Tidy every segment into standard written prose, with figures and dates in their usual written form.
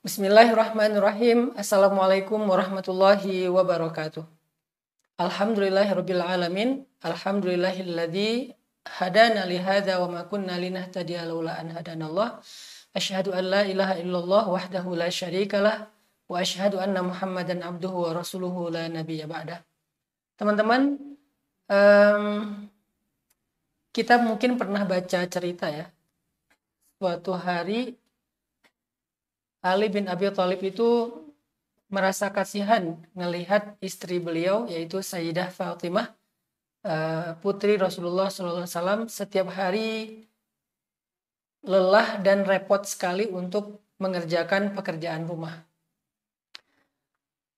Bismillahirrahmanirrahim. Assalamualaikum warahmatullahi wabarakatuh. Alhamdulillahirabbil alamin. Alhamdulillahilladzi hadana li hadza wa ma kunna linahtadiya laula an hadanallah. Asyhadu an la ilaha illallah wahdahu la syarikalah wa asyhadu anna Muhammadan abduhu wa rasuluhu la nabiyya ba'dah. Teman-teman, kita mungkin pernah baca cerita ya. Suatu hari Ali bin Abi Thalib itu merasa kasihan melihat istri beliau yaitu Sayyidah Fatimah, putri Rasulullah SAW, setiap hari lelah dan repot sekali untuk mengerjakan pekerjaan rumah.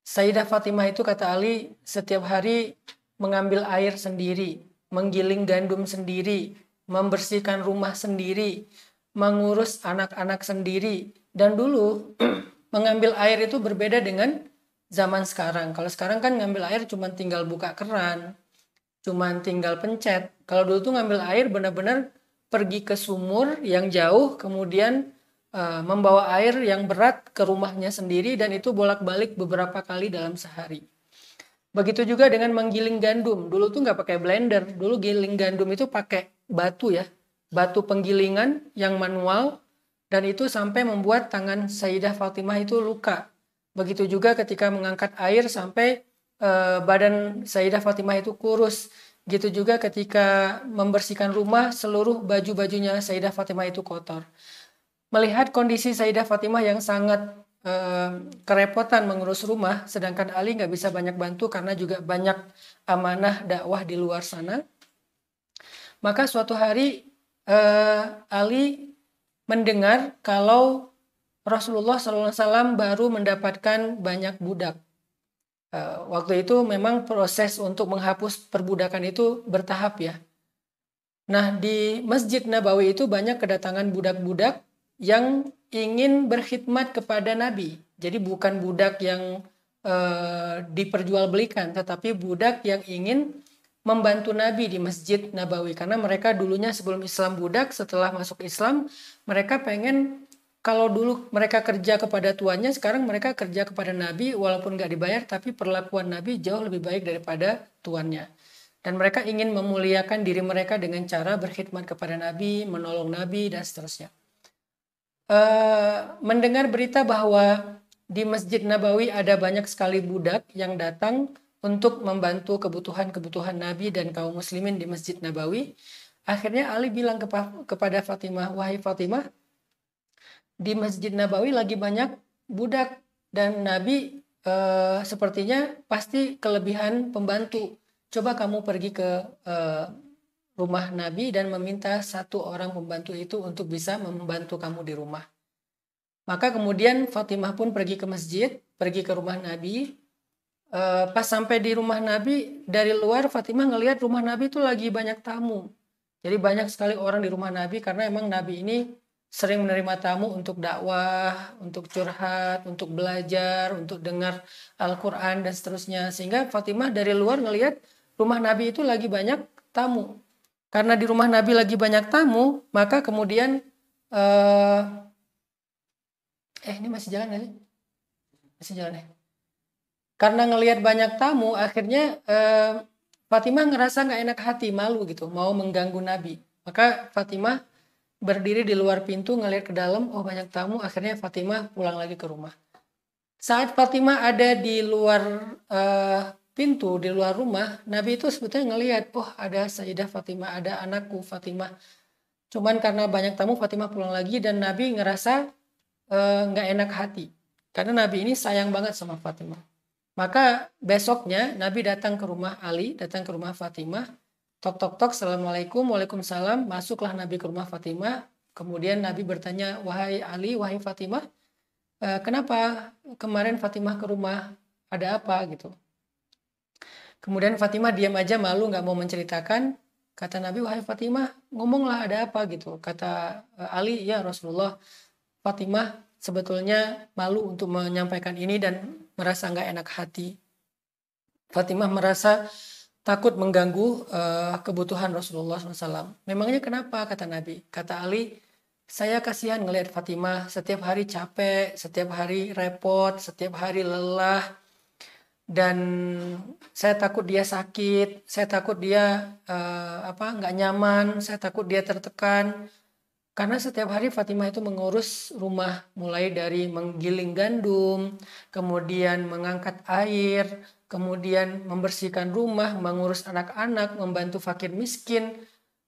Sayyidah Fatimah itu, kata Ali, setiap hari mengambil air sendiri, menggiling gandum sendiri, membersihkan rumah sendiri, mengurus anak-anak sendiri. Dan dulu mengambil air itu berbeda dengan zaman sekarang. Kalau sekarang kan ngambil air cuma tinggal buka keran, cuma tinggal pencet. Kalau dulu tuh ngambil air benar-benar pergi ke sumur yang jauh, kemudian membawa air yang berat ke rumahnya sendiri, dan itu bolak-balik beberapa kali dalam sehari. Begitu juga dengan menggiling gandum. Dulu tuh nggak pakai blender. Dulu giling gandum itu pakai batu ya, batu penggilingan yang manual. Dan itu sampai membuat tangan Sayyidah Fatimah itu luka. Begitu juga ketika mengangkat air sampai badan Sayyidah Fatimah itu kurus. Gitu juga ketika membersihkan rumah, seluruh baju-bajunya Sayyidah Fatimah itu kotor. Melihat kondisi Sayyidah Fatimah yang sangat kerepotan mengurus rumah, sedangkan Ali nggak bisa banyak bantu karena juga banyak amanah dakwah di luar sana. Maka suatu hari Ali mendengar kalau Rasulullah SAW baru mendapatkan banyak budak. Waktu itu memang proses untuk menghapus perbudakan itu bertahap ya. Nah, di Masjid Nabawi itu banyak kedatangan budak-budak yang ingin berkhidmat kepada Nabi. Jadi bukan budak yang diperjualbelikan, tetapi budak yang ingin membantu Nabi di Masjid Nabawi. Karena mereka dulunya sebelum Islam budak, setelah masuk Islam mereka pengen, kalau dulu mereka kerja kepada tuannya, sekarang mereka kerja kepada Nabi walaupun nggak dibayar, tapi perlakuan Nabi jauh lebih baik daripada tuannya. Dan mereka ingin memuliakan diri mereka dengan cara berkhidmat kepada Nabi, menolong Nabi, dan seterusnya. Mendengar berita bahwa di Masjid Nabawi ada banyak sekali budak yang datang untuk membantu kebutuhan-kebutuhan Nabi dan kaum muslimin di Masjid Nabawi. Akhirnya Ali bilang kepada Fatimah, wahai Fatimah, di Masjid Nabawi lagi banyak budak dan Nabi sepertinya pasti kelebihan pembantu. Coba kamu pergi ke rumah Nabi dan meminta satu orang pembantu itu untuk bisa membantu kamu di rumah. Maka kemudian Fatimah pun pergi ke masjid, pergi ke rumah Nabi. Pas sampai di rumah Nabi, dari luar Fatimah ngelihat rumah Nabi itu lagi banyak tamu. Jadi banyak sekali orang di rumah Nabi karena emang Nabi ini sering menerima tamu untuk dakwah, untuk curhat, untuk belajar, untuk dengar Al-Quran dan seterusnya. Sehingga Fatimah dari luar ngelihat rumah Nabi itu lagi banyak tamu. Karena di rumah Nabi lagi banyak tamu, maka kemudian ini masih jalan ya? Masih jalan ya? Karena ngelihat banyak tamu, akhirnya Fatimah ngerasa nggak enak hati, malu gitu, mau mengganggu Nabi. Maka Fatimah berdiri di luar pintu, ngelihat ke dalam, oh banyak tamu, akhirnya Fatimah pulang lagi ke rumah. Saat Fatimah ada di luar pintu, di luar rumah, Nabi itu sebetulnya ngelihat, oh ada Sayyidah Fatimah, ada anakku Fatimah. Cuman karena banyak tamu, Fatimah pulang lagi dan Nabi ngerasa nggak enak hati. Karena Nabi ini sayang banget sama Fatimah. Maka besoknya Nabi datang ke rumah Ali, datang ke rumah Fatimah. Tok tok tok, assalamualaikum, waalaikumsalam. Masuklah Nabi ke rumah Fatimah. Kemudian Nabi bertanya, wahai Ali, wahai Fatimah, kenapa kemarin Fatimah ke rumah? Ada apa gitu? Kemudian Fatimah diam aja, malu, nggak mau menceritakan. Kata Nabi, wahai Fatimah, ngomonglah ada apa gitu. Kata Ali, ya Rasulullah, Fatimah sebetulnya malu untuk menyampaikan ini dan merasa nggak enak hati. Fatimah merasa takut mengganggu kebutuhan Rasulullah SAW. Memangnya kenapa, kata Nabi? Kata Ali, Saya kasihan ngelihat Fatimah setiap hari capek, setiap hari repot, setiap hari lelah. Dan saya takut dia sakit, saya takut dia nggak nyaman, saya takut dia tertekan. Karena setiap hari Fatimah itu mengurus rumah, mulai dari menggiling gandum, kemudian mengangkat air, kemudian membersihkan rumah, mengurus anak-anak, membantu fakir miskin.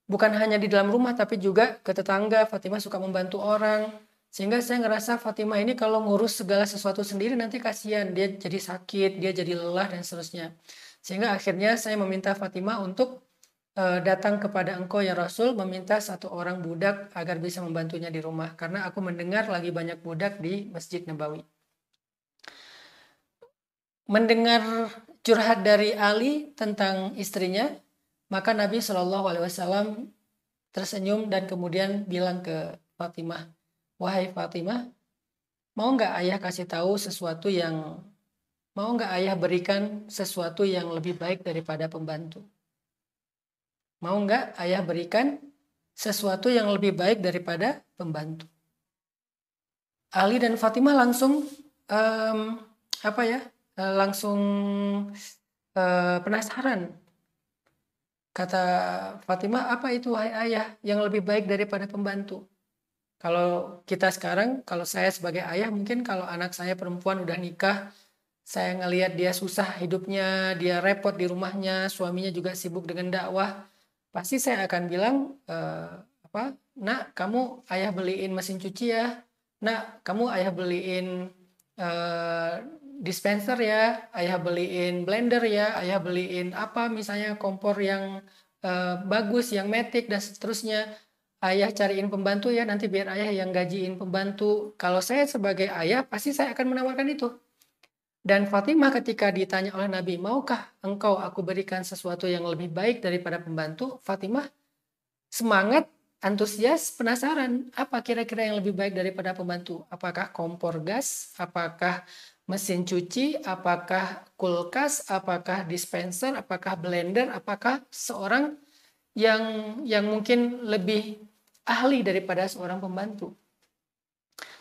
Bukan hanya di dalam rumah tapi juga ke tetangga. Fatimah suka membantu orang. Sehingga saya ngerasa Fatimah ini kalau ngurus segala sesuatu sendiri nanti kasihan. Dia jadi sakit, dia jadi lelah dan seterusnya. Sehingga akhirnya saya meminta Fatimah untuk datang kepada engkau ya Rasul, meminta satu orang budak agar bisa membantunya di rumah. Karena aku mendengar lagi banyak budak di Masjid Nabawi. Mendengar curhat dari Ali tentang istrinya, maka Nabi SAW tersenyum dan kemudian bilang ke Fatimah, wahai Fatimah, mau nggak ayah kasih tahu mau nggak ayah berikan sesuatu yang lebih baik daripada pembantu? Mau nggak ayah berikan sesuatu yang lebih baik daripada pembantu? Ali dan Fatimah langsung penasaran. Kata Fatimah, apa itu wahai ayah yang lebih baik daripada pembantu? Kalau kita sekarang, kalau saya sebagai ayah, mungkin kalau anak saya perempuan udah nikah, saya ngelihat dia susah hidupnya, dia repot di rumahnya, suaminya juga sibuk dengan dakwah, pasti saya akan bilang, nak kamu ayah beliin mesin cuci ya, nak kamu ayah beliin dispenser ya, ayah beliin blender ya, ayah beliin apa misalnya kompor yang bagus, yang matic dan seterusnya. Ayah cariin pembantu ya, nanti biar ayah yang gajiin pembantu. Kalau saya sebagai ayah pasti saya akan menawarkan itu. Dan Fatimah ketika ditanya oleh Nabi, maukah engkau aku berikan sesuatu yang lebih baik daripada pembantu? Fatimah semangat, antusias, penasaran. Apa kira-kira yang lebih baik daripada pembantu? Apakah kompor gas? Apakah mesin cuci? Apakah kulkas? Apakah dispenser? Apakah blender? Apakah seorang yang mungkin lebih ahli daripada seorang pembantu?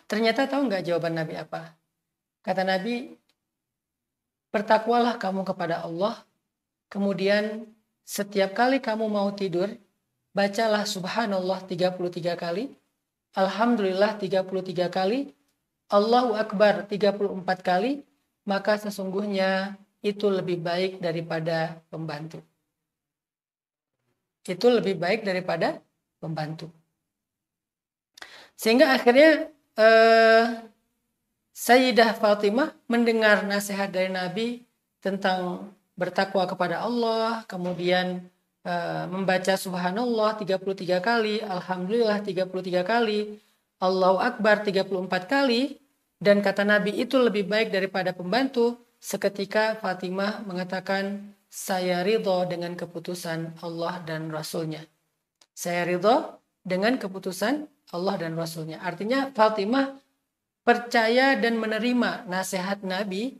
Ternyata tahu nggak jawaban Nabi apa? Kata Nabi, bertakwalah kamu kepada Allah, kemudian setiap kali kamu mau tidur, bacalah subhanallah 33 kali, alhamdulillah 33 kali, Allahu Akbar 34 kali, maka sesungguhnya itu lebih baik daripada pembantu. Itu lebih baik daripada pembantu. Sehingga akhirnya Sayyidah Fatimah mendengar nasihat dari Nabi tentang bertakwa kepada Allah, kemudian membaca subhanallah 33 kali, alhamdulillah 33 kali, Allahu Akbar 34 kali, dan kata Nabi itu lebih baik daripada pembantu. Seketika Fatimah mengatakan, saya ridho dengan keputusan Allah dan Rasulnya. Saya ridho dengan keputusan Allah dan Rasulnya. Artinya Fatimah percaya dan menerima nasihat Nabi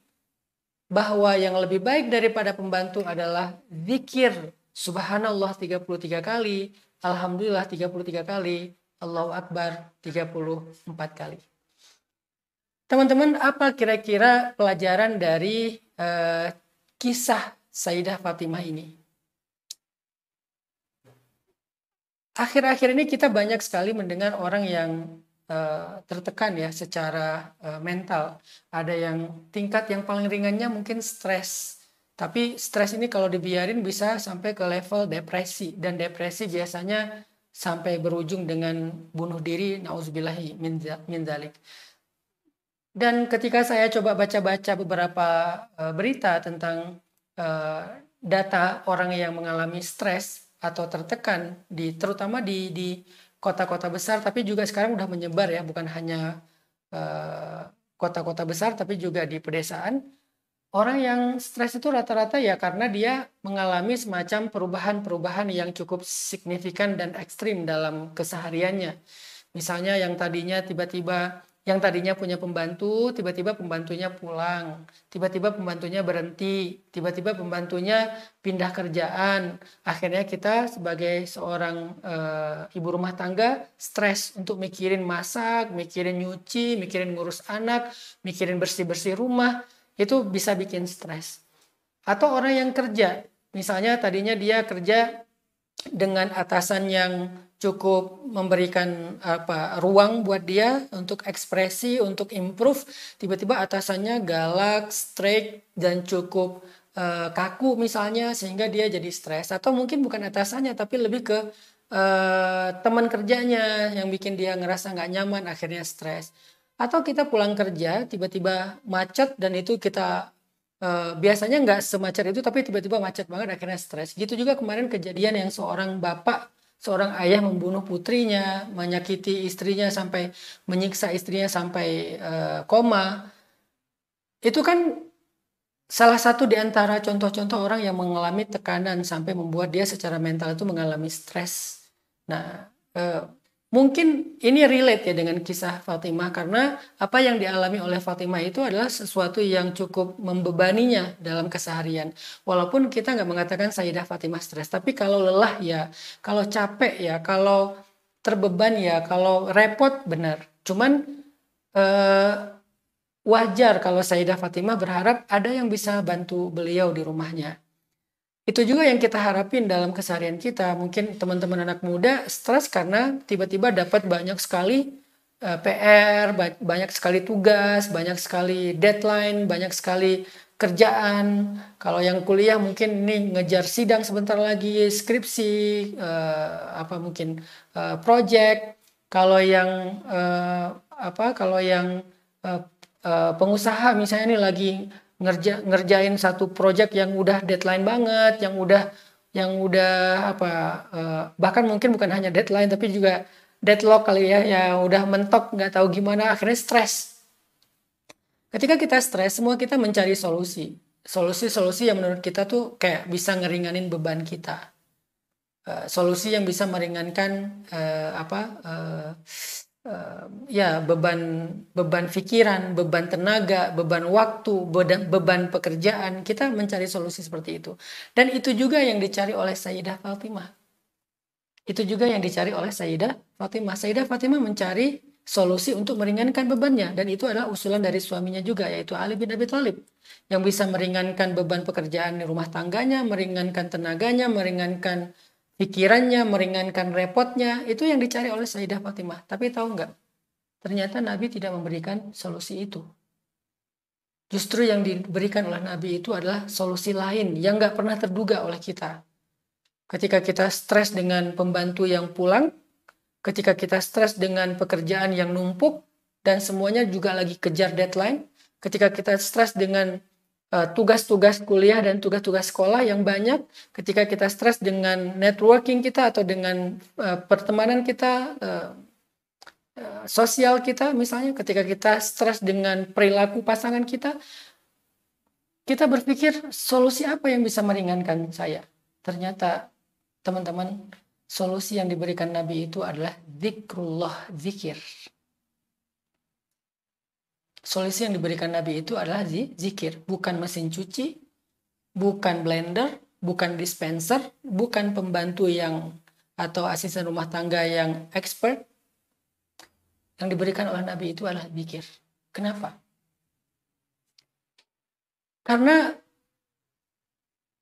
bahwa yang lebih baik daripada pembantu adalah zikir subhanallah 33 kali, alhamdulillah 33 kali, Allahu Akbar 34 kali. Teman-teman, apa kira-kira pelajaran dari kisah Sayyidah Fatimah ini? Akhir-akhir ini kita banyak sekali mendengar orang yang tertekan ya secara mental. Ada yang tingkat yang paling ringannya mungkin stres. Tapi stres ini kalau dibiarin bisa sampai ke level depresi. Dan depresi biasanya sampai berujung dengan bunuh diri, na'udzubillahi min dzalik. Dan ketika saya coba baca-baca beberapa berita tentang data orang yang mengalami stres atau tertekan, terutama di kota-kota besar, tapi juga sekarang udah menyebar ya, bukan hanya kota-kota besar, tapi juga di pedesaan. Orang yang stres itu rata-rata ya karena dia mengalami semacam perubahan-perubahan yang cukup signifikan dan ekstrim dalam kesehariannya. Misalnya yang tadinya tiba-tiba Yang tadinya punya pembantu, tiba-tiba pembantunya pulang, tiba-tiba pembantunya berhenti, tiba-tiba pembantunya pindah kerjaan. Akhirnya kita sebagai seorang ibu rumah tangga stres untuk mikirin masak, mikirin nyuci, mikirin ngurus anak, mikirin bersih-bersih rumah. Itu bisa bikin stres. Atau orang yang kerja, misalnya tadinya dia kerja dengan atasan yang cukup memberikan ruang buat dia untuk ekspresi, untuk improve, tiba-tiba atasannya galak, strict, dan cukup kaku misalnya, sehingga dia jadi stres. Atau mungkin bukan atasannya, tapi lebih ke teman kerjanya yang bikin dia ngerasa nggak nyaman, akhirnya stres. Atau kita pulang kerja, tiba-tiba macet, dan itu kita biasanya nggak semacet itu, tapi tiba-tiba macet banget, akhirnya stres. Gitu juga kemarin kejadian yang seorang bapak, seorang ayah membunuh putrinya, menyakiti istrinya sampai menyiksa istrinya sampai koma. Itu kan salah satu di antara contoh-contoh orang yang mengalami tekanan sampai membuat dia secara mental itu mengalami stres. Nah, mungkin ini relate ya dengan kisah Fatimah, karena apa yang dialami oleh Fatimah itu adalah sesuatu yang cukup membebaninya dalam keseharian. Walaupun kita nggak mengatakan Sayyidah Fatimah stres, tapi kalau lelah ya, kalau capek ya, kalau terbeban ya, kalau repot benar. Cuman wajar kalau Sayyidah Fatimah berharap ada yang bisa bantu beliau di rumahnya. Itu juga yang kita harapin dalam keseharian kita. Mungkin teman-teman anak muda stres karena tiba-tiba dapat banyak sekali PR, banyak sekali tugas, banyak sekali deadline, banyak sekali kerjaan. Kalau yang kuliah mungkin ini ngejar sidang sebentar lagi, skripsi, mungkin project. Kalau yang pengusaha misalnya ini lagi ngerjain satu project yang udah deadline banget, yang udah bahkan mungkin bukan hanya deadline tapi juga deadlock kali ya, yang udah mentok nggak tahu gimana, akhirnya stres. Ketika kita stres, semua kita mencari solusi yang menurut kita tuh kayak bisa ngeringanin beban kita, solusi yang bisa meringankan beban pikiran, beban tenaga, beban waktu, beban pekerjaan. Kita mencari solusi seperti itu. Dan itu juga yang dicari oleh Sayyidah Fatimah. Itu juga yang dicari oleh Sayyidah Fatimah. Sayyidah Fatimah mencari solusi untuk meringankan bebannya. Dan itu adalah usulan dari suaminya juga, yaitu Ali bin Abi Thalib. Yang bisa meringankan beban pekerjaan di rumah tangganya, meringankan tenaganya, meringankan pikirannya, meringankan repotnya. Itu yang dicari oleh Sayyidah Fatimah. Tapi tahu nggak? Ternyata Nabi tidak memberikan solusi itu. Justru yang diberikan oleh Nabi itu adalah solusi lain yang nggak pernah terduga oleh kita. Ketika kita stres dengan pembantu yang pulang, ketika kita stres dengan pekerjaan yang numpuk, dan semuanya juga lagi kejar deadline, ketika kita stres dengan tugas-tugas kuliah dan tugas-tugas sekolah yang banyak, ketika kita stres dengan networking kita atau dengan pertemanan kita, sosial kita, misalnya ketika kita stres dengan perilaku pasangan kita berpikir solusi apa yang bisa meringankan saya. Ternyata teman-teman, solusi yang diberikan Nabi itu adalah zikrullah, zikir. Solusi yang diberikan Nabi itu adalah zikir, bukan mesin cuci, bukan blender, bukan dispenser, bukan pembantu atau asisten rumah tangga yang expert. Yang diberikan oleh Nabi itu adalah zikir. Kenapa? Karena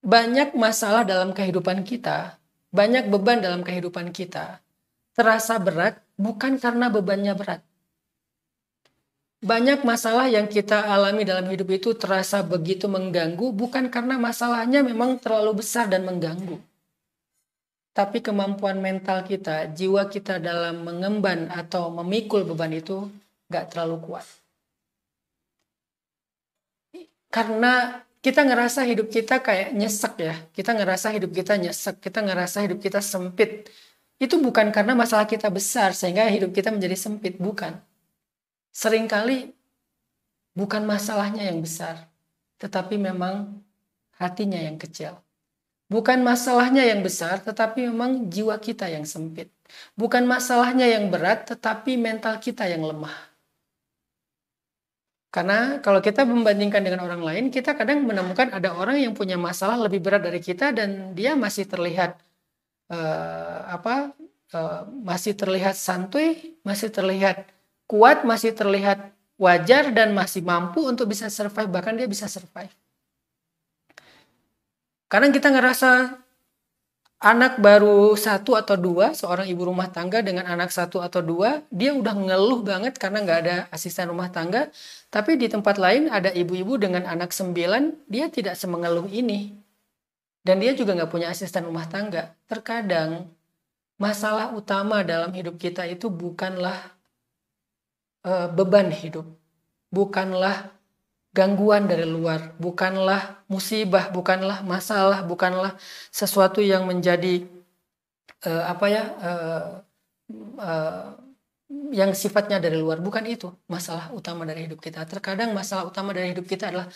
banyak masalah dalam kehidupan kita, banyak beban dalam kehidupan kita, terasa berat bukan karena bebannya berat. Banyak masalah yang kita alami dalam hidup itu terasa begitu mengganggu, bukan karena masalahnya memang terlalu besar dan mengganggu. Tapi kemampuan mental kita, jiwa kita dalam mengemban atau memikul beban itu gak terlalu kuat. Karena kita ngerasa hidup kita kayak nyesek ya. Kita ngerasa hidup kita nyesek, kita ngerasa hidup kita sempit. Itu bukan karena masalah kita besar sehingga hidup kita menjadi sempit, bukan. Seringkali bukan masalahnya yang besar, tetapi memang hatinya yang kecil. Bukan masalahnya yang besar, tetapi memang jiwa kita yang sempit. Bukan masalahnya yang berat, tetapi mental kita yang lemah. Karena kalau kita membandingkan dengan orang lain, kita kadang menemukan ada orang yang punya masalah lebih berat dari kita dan dia masih terlihat masih terlihat santuy, masih terlihat kuat, masih terlihat wajar dan masih mampu untuk bisa survive, bahkan dia bisa survive. Kadang kita ngerasa anak baru 1 atau 2, seorang ibu rumah tangga dengan anak 1 atau 2, dia udah ngeluh banget karena nggak ada asisten rumah tangga. Tapi di tempat lain ada ibu-ibu dengan anak 9, dia tidak semengeluh ini. Dan dia juga nggak punya asisten rumah tangga. Terkadang masalah utama dalam hidup kita itu bukanlah beban hidup, bukanlah gangguan dari luar, bukanlah musibah, bukanlah masalah, bukanlah sesuatu yang menjadi yang sifatnya dari luar. Bukan itu masalah utama dari hidup kita. Terkadang masalah utama dari hidup kita adalah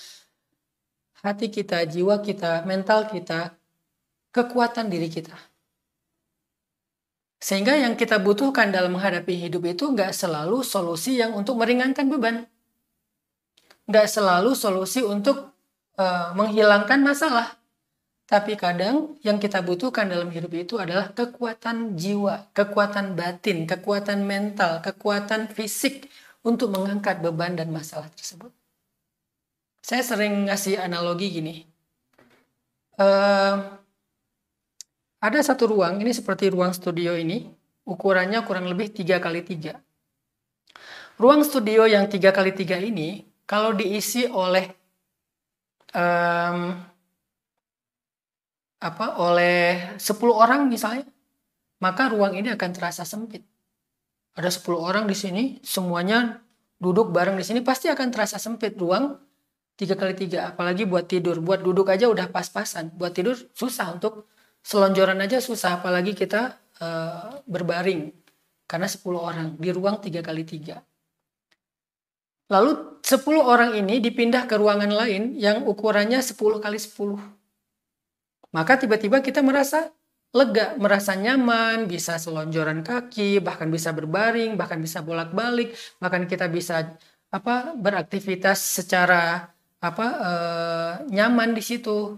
hati kita, jiwa kita, mental kita, kekuatan diri kita. Sehingga yang kita butuhkan dalam menghadapi hidup itu nggak selalu solusi yang untuk meringankan beban. Nggak selalu solusi untuk menghilangkan masalah. Tapi kadang yang kita butuhkan dalam hidup itu adalah kekuatan jiwa, kekuatan batin, kekuatan mental, kekuatan fisik untuk mengangkat beban dan masalah tersebut. Saya sering ngasih analogi gini. Ada satu ruang, ini seperti ruang studio ini, ukurannya kurang lebih 3x3. Ruang studio yang 3x3 ini, kalau diisi oleh oleh 10 orang misalnya, maka ruang ini akan terasa sempit. Ada 10 orang di sini, semuanya duduk bareng di sini, pasti akan terasa sempit ruang 3x3. Apalagi buat tidur, buat duduk aja udah pas-pasan. Buat tidur susah, untuk selonjoran aja susah, apalagi kita berbaring. Karena 10 orang di ruang 3x3. Lalu 10 orang ini dipindah ke ruangan lain yang ukurannya 10x10. Maka tiba-tiba kita merasa lega, merasa nyaman, bisa selonjoran kaki, bahkan bisa berbaring, bahkan bisa bolak-balik, bahkan kita bisa beraktivitas secara nyaman di situ.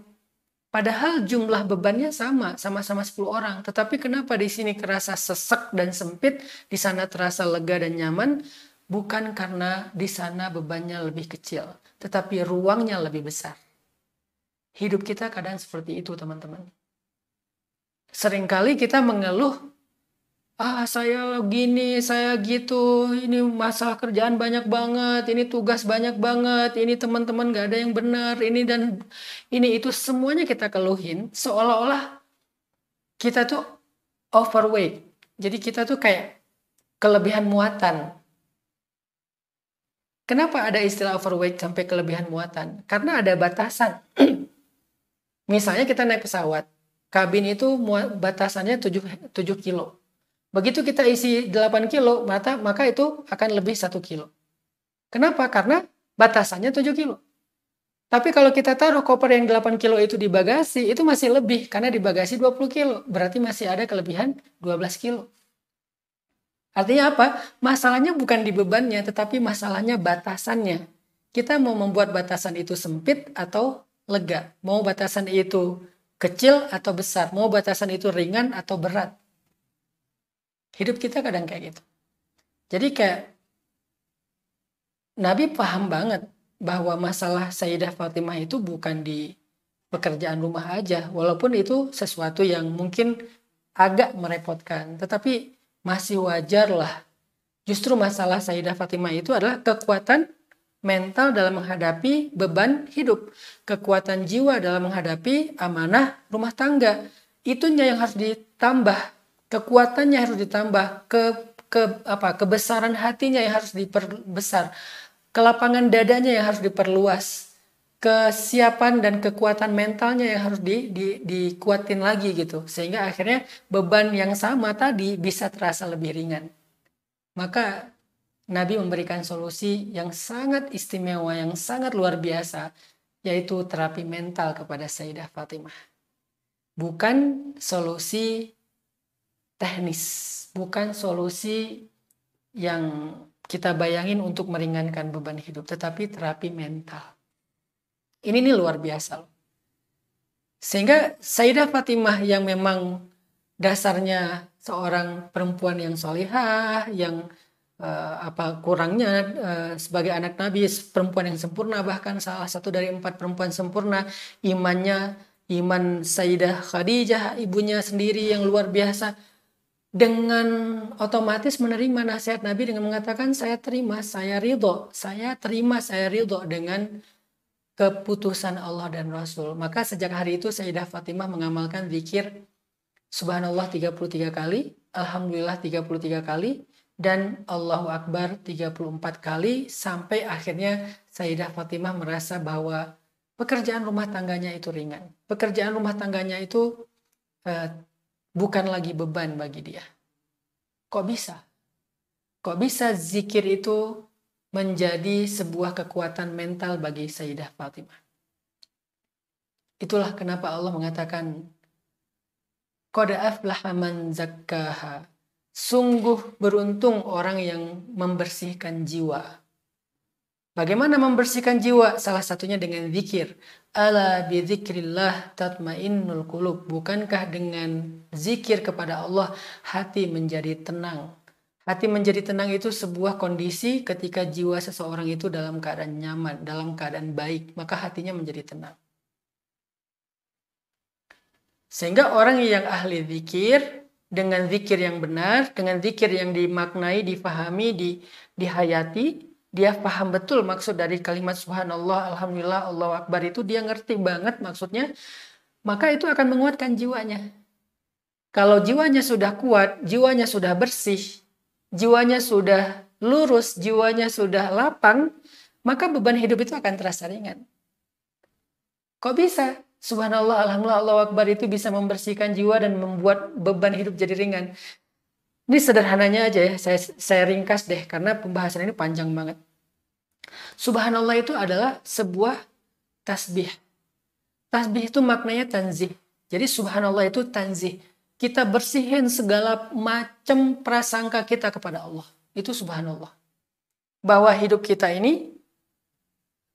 Padahal jumlah bebannya sama-sama 10 orang. Tetapi kenapa di sini kerasa sesek dan sempit, di sana terasa lega dan nyaman? Bukan karena di sana bebannya lebih kecil, tetapi ruangnya lebih besar. Hidup kita kadang seperti itu, teman-teman. Seringkali kita mengeluh, saya gini, saya gitu, ini masalah kerjaan banyak banget, ini tugas banyak banget, ini teman-teman gak ada yang benar, ini dan ini itu, semuanya kita keluhin, seolah-olah kita tuh overweight. Jadi kita tuh kayak kelebihan muatan. Kenapa ada istilah overweight sampai kelebihan muatan? Karena ada batasan. Misalnya kita naik pesawat, kabin itu batasannya 7 kilo. Begitu kita isi 8 kilo, maka itu akan lebih 1 kilo. Kenapa? Karena batasannya 7 kilo. Tapi kalau kita taruh koper yang 8 kilo itu di bagasi, itu masih lebih. Karena di bagasi 20 kilo. Berarti masih ada kelebihan 12 kilo. Artinya apa? Masalahnya bukan di bebannya, tetapi masalahnya batasannya. Kita mau membuat batasan itu sempit atau lega. Mau batasan itu kecil atau besar. Mau batasan itu ringan atau berat. Hidup kita kadang kayak gitu. Jadi kayak Nabi paham banget bahwa masalah Sayyidah Fatimah itu bukan di pekerjaan rumah aja. Walaupun itu sesuatu yang mungkin agak merepotkan. Tetapi masih wajar lah. Justru masalah Sayyidah Fatimah itu adalah kekuatan mental dalam menghadapi beban hidup. Kekuatan jiwa dalam menghadapi amanah rumah tangga. Itunya yang harus ditambah. Kekuatannya harus ditambah. Kebesaran hatinya yang harus diperbesar. Kelapangan dadanya yang harus diperluas. Kesiapan dan kekuatan mentalnya yang harus dikuatin lagi gitu. Sehingga akhirnya beban yang sama tadi bisa terasa lebih ringan. Maka Nabi memberikan solusi yang sangat istimewa, yang sangat luar biasa. Yaitu terapi mental kepada Sayyidah Fatimah. Bukan solusi teknis. Bukan solusi yang kita bayangin untuk meringankan beban hidup, tetapi terapi mental. Ini nih luar biasa loh. Sehingga Sayyidah Fatimah yang memang dasarnya seorang perempuan yang solihah, yang kurangnya sebagai anak Nabi, perempuan yang sempurna, bahkan salah satu dari 4 perempuan sempurna, iman Sayyidah Khadijah, ibunya sendiri yang luar biasa, dengan otomatis menerima nasihat Nabi dengan mengatakan saya terima, saya ridho dengan keputusan Allah dan Rasul. Maka sejak hari itu Sayyidah Fatimah mengamalkan zikir Subhanallah 33 kali, Alhamdulillah 33 kali, dan Allahu Akbar 34 kali, sampai akhirnya Sayyidah Fatimah merasa bahwa pekerjaan rumah tangganya itu ringan. Pekerjaan rumah tangganya itu bukan lagi beban bagi dia. Kok bisa? Kok bisa zikir itu menjadi sebuah kekuatan mental bagi Sayyidah Fatimah? Itulah kenapa Allah mengatakan qad aflaha man zakkaha. Sungguh beruntung orang yang membersihkan jiwa. Bagaimana membersihkan jiwa? Salah satunya dengan zikir. Ala bi dzikrillah tatmainnul qulub. Bukankah dengan zikir kepada Allah hati menjadi tenang? Hati menjadi tenang itu sebuah kondisi ketika jiwa seseorang itu dalam keadaan nyaman, dalam keadaan baik, maka hatinya menjadi tenang. Sehingga orang yang ahli zikir, dengan zikir yang benar, dengan zikir yang dimaknai, difahami, dihayati, dia paham betul maksud dari kalimat subhanallah, alhamdulillah, Allahu Akbar itu, dia ngerti banget maksudnya, maka itu akan menguatkan jiwanya. Kalau jiwanya sudah kuat, jiwanya sudah bersih, jiwanya sudah lurus, jiwanya sudah lapang, maka beban hidup itu akan terasa ringan. Kok bisa? Subhanallah, alhamdulillah, Allahu Akbar itu bisa membersihkan jiwa dan membuat beban hidup jadi ringan. Ini sederhananya aja ya, saya ringkas deh karena pembahasan ini panjang banget. Subhanallah itu adalah sebuah tasbih. Tasbih itu maknanya tanzih. Jadi subhanallah itu tanzih. Kita bersihin segala macam prasangka kita kepada Allah. Itu subhanallah. Bahwa hidup kita ini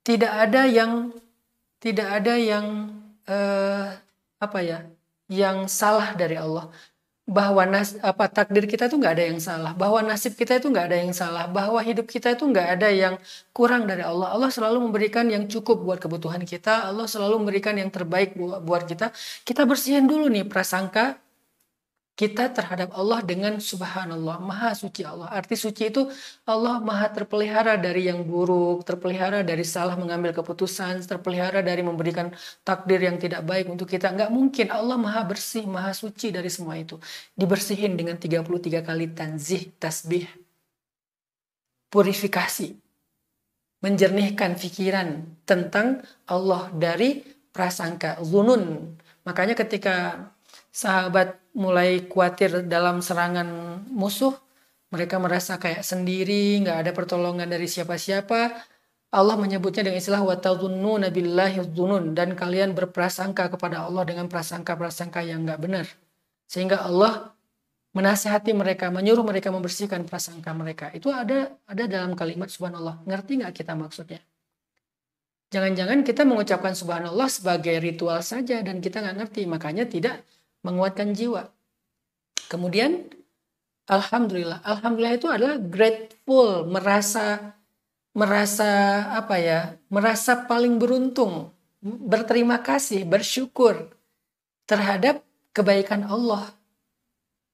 tidak ada yang yang salah dari Allah. Bahwa takdir kita itu nggak ada yang salah. Bahwa nasib kita itu nggak ada yang salah. Bahwa hidup kita itu nggak ada yang kurang dari Allah. Allah selalu memberikan yang cukup buat kebutuhan kita. Allah selalu memberikan yang terbaik buat kita. Kita bersihin dulu nih prasangka kita terhadap Allah dengan subhanallah, maha suci Allah. Arti suci itu Allah maha terpelihara dari yang buruk, terpelihara dari salah mengambil keputusan, terpelihara dari memberikan takdir yang tidak baik untuk kita. Nggak mungkin, Allah maha bersih, maha suci dari semua itu. Dibersihin dengan 33 kali tanzih, tasbih, purifikasi, menjernihkan pikiran tentang Allah dari prasangka, zunun. Makanya ketika sahabat mulai khawatir dalam serangan musuh, mereka merasa kayak sendiri, nggak ada pertolongan dari siapa-siapa. Allah menyebutnya dengan istilah watadzunnuna billahi dzunun, dan kalian berprasangka kepada Allah dengan prasangka-prasangka yang nggak benar. Sehingga Allah menasihati mereka, menyuruh mereka membersihkan prasangka mereka. Itu ada dalam kalimat subhanallah. Ngerti nggak kita maksudnya? Jangan-jangan kita mengucapkan subhanallah sebagai ritual saja dan kita nggak ngerti, makanya tidak menguatkan jiwa. Kemudian alhamdulillah itu adalah grateful, merasa paling beruntung, berterima kasih, bersyukur terhadap kebaikan Allah.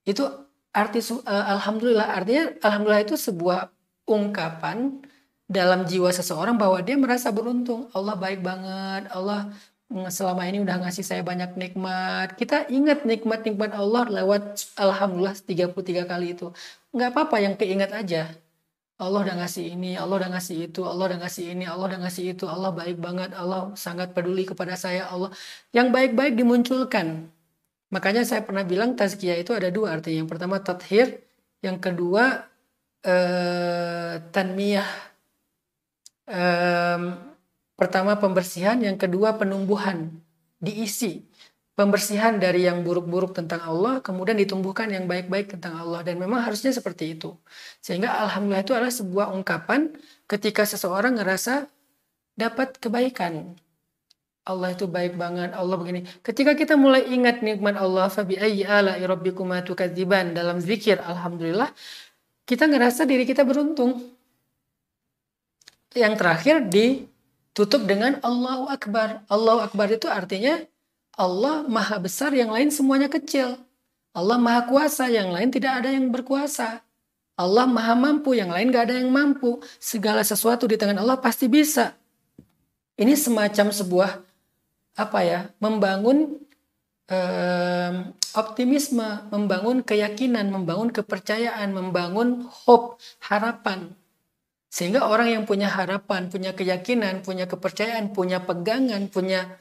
Itu arti alhamdulillah. Artinya alhamdulillah itu sebuah ungkapan dalam jiwa seseorang bahwa dia merasa beruntung. Allah baik banget, Allah selama ini udah ngasih saya banyak nikmat. Kita ingat nikmat-nikmat Allah lewat alhamdulillah 33 kali itu. Nggak apa-apa yang keingat aja. Allah udah ngasih ini, Allah udah ngasih itu, Allah udah ngasih ini, Allah udah ngasih itu. Allah baik banget, Allah sangat peduli kepada saya. Allah yang baik-baik dimunculkan. Makanya saya pernah bilang tazkiyah itu ada dua artinya. Yang pertama tathhir, yang kedua tanmiyah. Pertama pembersihan, yang kedua penumbuhan, diisi. pembersihan dari yang buruk-buruk tentang Allah, kemudian ditumbuhkan yang baik-baik tentang Allah. Dan memang harusnya seperti itu. Sehingga alhamdulillah itu adalah sebuah ungkapan ketika seseorang ngerasa dapat kebaikan. Allah itu baik banget, Allah begini. Ketika kita mulai ingat nikmat Allah, fabi ayyi ala'i rabbikuma tukadziban, dalam zikir alhamdulillah, kita ngerasa diri kita beruntung. Yang terakhir ditutup dengan Allahu Akbar. Allahu Akbar itu artinya Allah maha besar, yang lain semuanya kecil. Allah maha kuasa, yang lain tidak ada yang berkuasa. Allah maha mampu, yang lain gak ada yang mampu. Segala sesuatu di tangan Allah pasti bisa. Ini semacam sebuah membangun optimisme, membangun keyakinan, membangun kepercayaan, membangun hope, harapan. Sehingga orang yang punya harapan, punya keyakinan, punya kepercayaan, punya pegangan, punya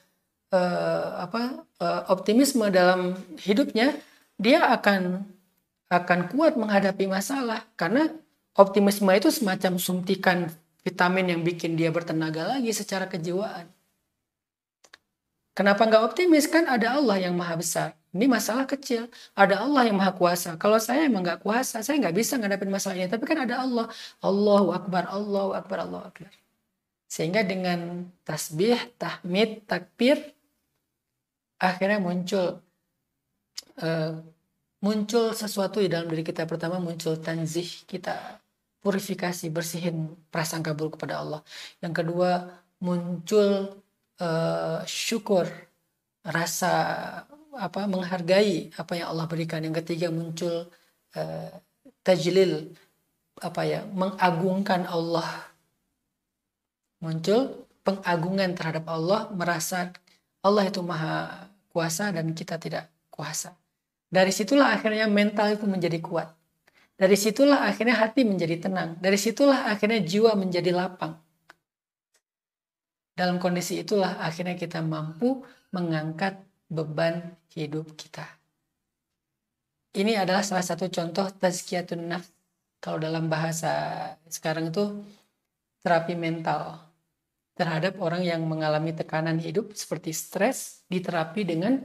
optimisme dalam hidupnya, dia akan kuat menghadapi masalah. Karena optimisme itu semacam suntikan vitamin yang bikin dia bertenaga lagi secara kejiwaan. Kenapa nggak optimis? Kan ada Allah yang maha besar. Ini masalah kecil. Ada Allah yang maha kuasa. Kalau saya emang nggak kuasa, saya nggak bisa ngadapin masalah ini. Tapi kan ada Allah. Allahu Akbar, Allahu Akbar, Allahu Akbar. Sehingga dengan tasbih, tahmid, takbir, akhirnya muncul sesuatu di dalam diri kita. Pertama muncul tanzih, kita purifikasi, bersihin prasangka buruk kepada Allah. Yang kedua muncul syukur, rasa menghargai apa yang Allah berikan. Yang ketiga muncul tajlil, mengagungkan Allah. Muncul pengagungan terhadap Allah, merasa Allah itu maha kuasa dan kita tidak kuasa. Dari situlah akhirnya mental itu menjadi kuat. Dari situlah akhirnya hati menjadi tenang. Dari situlah akhirnya jiwa menjadi lapang. Dalam kondisi itulah akhirnya kita mampu mengangkat beban hidup kita. Ini adalah salah satu contoh tazkiyatun nafs. Kalau dalam bahasa sekarang itu terapi mental terhadap orang yang mengalami tekanan hidup seperti stres, diterapi dengan